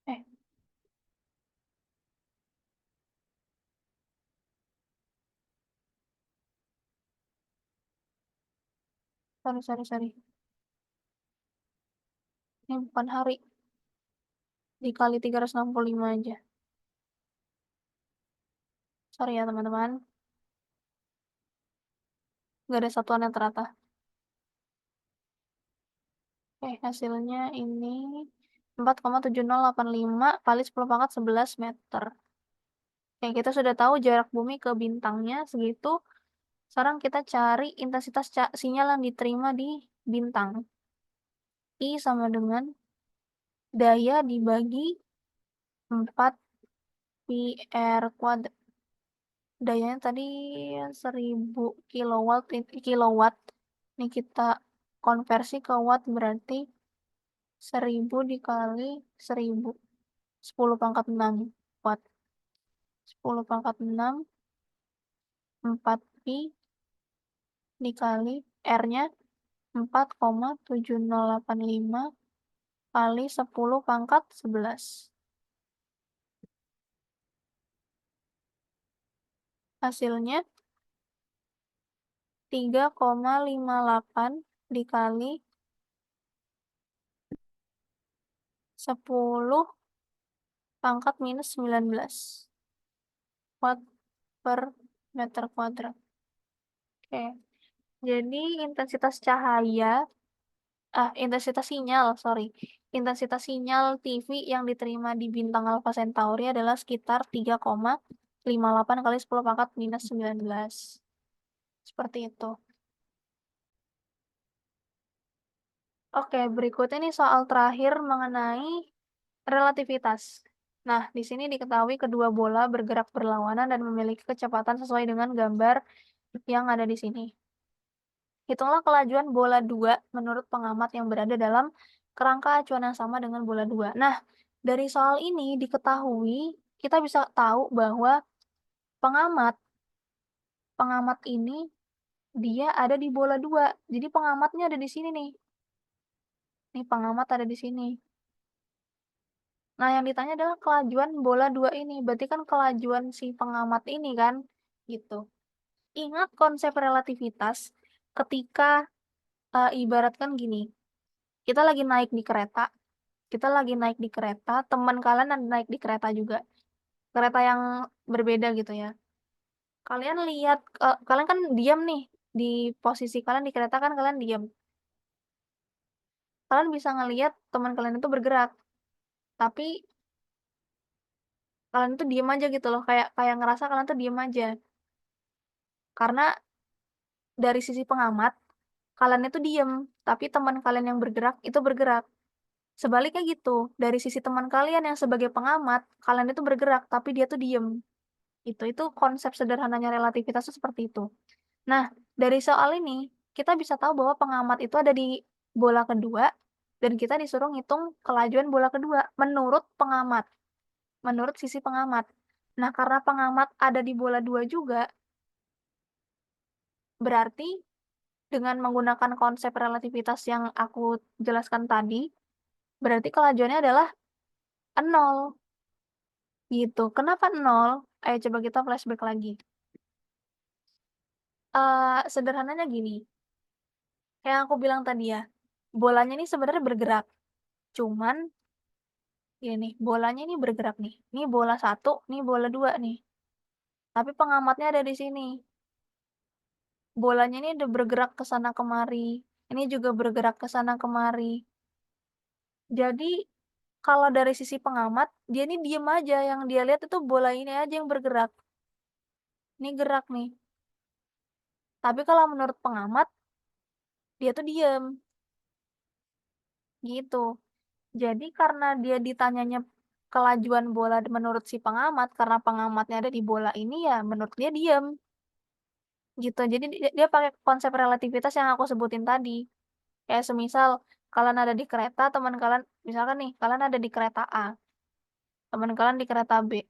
Eh, sorry. Ini bukan hari. Dikali 365 aja. Sorry ya teman-teman. Nggak ada satuan yang teratas. Oke, hasilnya ini 4,7085 kali 10 pangkat 11 meter. Oke, kita sudah tahu jarak bumi ke bintangnya segitu. Sekarang kita cari intensitas sinyal yang diterima di bintang. I sama dengan daya dibagi 4 PR kuadrat. Dayanya tadi 1000 kilowatt. Ini kita konversi ke watt, berarti 1000 dikali 1000. 10 pangkat 6 watt. 10 pangkat 6, 4 pi dikali R-nya 4,7085 kali 10 pangkat 11. Hasilnya 3,58 dikali 10 pangkat minus 19 watt per meter kuadrat. Oke, jadi intensitas sinyal TV yang diterima di bintang Alpha Centauri adalah sekitar 3,58 58 kali 10 pangkat minus 19. Seperti itu. Oke, berikutnya nih soal terakhir mengenai relativitas. Nah, di sini diketahui kedua bola bergerak berlawanan dan memiliki kecepatan sesuai dengan gambar yang ada di sini. Hitunglah kelajuan bola 2 menurut pengamat yang berada dalam kerangka acuan yang sama dengan bola 2. Nah, dari soal ini diketahui, kita bisa tahu bahwa pengamat pengamat ini dia ada di bola 2. Jadi pengamatnya ada di sini nih. Nih pengamat ada di sini. Nah, yang ditanya adalah kelajuan bola 2 ini. Berarti kan kelajuan si pengamat ini kan, gitu. Ingat konsep relativitas ketika ibaratkan gini, kita lagi naik di kereta, teman kalian naik di kereta juga, kereta yang berbeda gitu ya. Kalian lihat, kalian kan diam nih, di posisi kalian di kereta kan kalian diam. Kalian bisa ngelihat teman kalian itu bergerak, tapi kalian tuh diem aja gitu loh, kayak kayak ngerasa kalian tuh diem aja. Karena dari sisi pengamat, kalian itu diem, tapi teman kalian yang bergerak itu bergerak. Sebaliknya gitu, dari sisi teman kalian yang sebagai pengamat, kalian itu bergerak, tapi dia tuh diem. Itu konsep sederhananya relativitas tuh seperti itu. Nah, dari soal ini, kita bisa tahu bahwa pengamat itu ada di bola kedua, dan kita disuruh ngitung kelajuan bola kedua, menurut pengamat, menurut sisi pengamat. Nah, karena pengamat ada di bola 2 juga, berarti dengan menggunakan konsep relativitas yang aku jelaskan tadi, berarti kelajuannya adalah 0, gitu. Kenapa 0? Ayo coba kita flashback lagi. Sederhananya gini, kayak yang aku bilang tadi ya, bolanya ini sebenarnya bergerak, cuman ini nih, bolanya ini bergerak nih. Ini bola satu, ini bola 2 nih. Tapi pengamatnya ada di sini. Bolanya ini udah bergerak ke sana kemari, ini juga bergerak ke sana kemari. Jadi, kalau dari sisi pengamat, dia ini diem aja, yang dia lihat itu bola ini aja yang bergerak. Ini gerak nih. Tapi kalau menurut pengamat, dia tuh diem, gitu. Jadi karena dia ditanyanya kelajuan bola menurut si pengamat, karena pengamatnya ada di bola ini ya menurut dia diem, gitu. Jadi dia pakai konsep relativitas yang aku sebutin tadi. Kayak semisal kalian ada di kereta, teman kalian misalkan nih, kalian ada di kereta A, teman kalian di kereta B.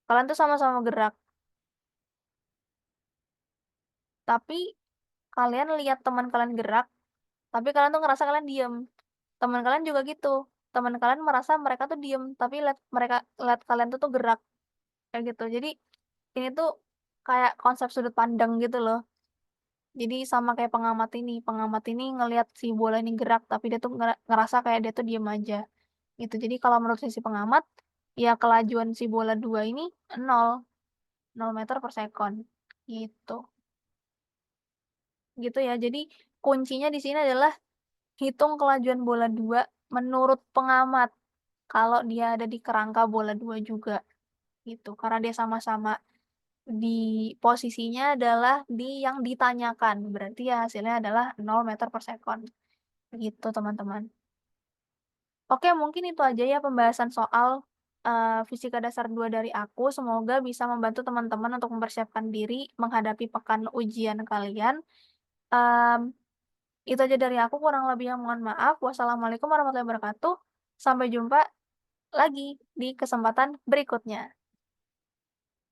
Kalian tuh sama-sama gerak, tapi kalian lihat teman kalian gerak, tapi kalian tuh ngerasa kalian diem. Teman kalian juga gitu. Teman kalian merasa mereka tuh diem, tapi lihat kalian tuh gerak, kayak gitu. Jadi ini tuh kayak konsep sudut pandang gitu loh. Jadi sama kayak pengamat ini ngelihat si bola ini gerak, tapi dia tuh ngerasa kayak dia tuh diem aja, gitu. Jadi kalau menurut sisi pengamat, ya kelajuan si bola 2 ini 0, 0 meter per second, gitu. Gitu ya. Jadi kuncinya di sini adalah hitung kelajuan bola 2 menurut pengamat, kalau dia ada di kerangka bola 2 juga, gitu. Karena dia sama-sama di posisinya adalah di yang ditanyakan, berarti ya hasilnya adalah 0 meter per second, gitu teman-teman. Oke, mungkin itu aja ya pembahasan soal, fisika dasar 2 dari aku, semoga bisa membantu teman-teman untuk mempersiapkan diri menghadapi pekan ujian kalian. Mmm, itu aja dari aku, kurang lebihnya mohon maaf. Wassalamualaikum warahmatullahi wabarakatuh. Sampai jumpa lagi di kesempatan berikutnya.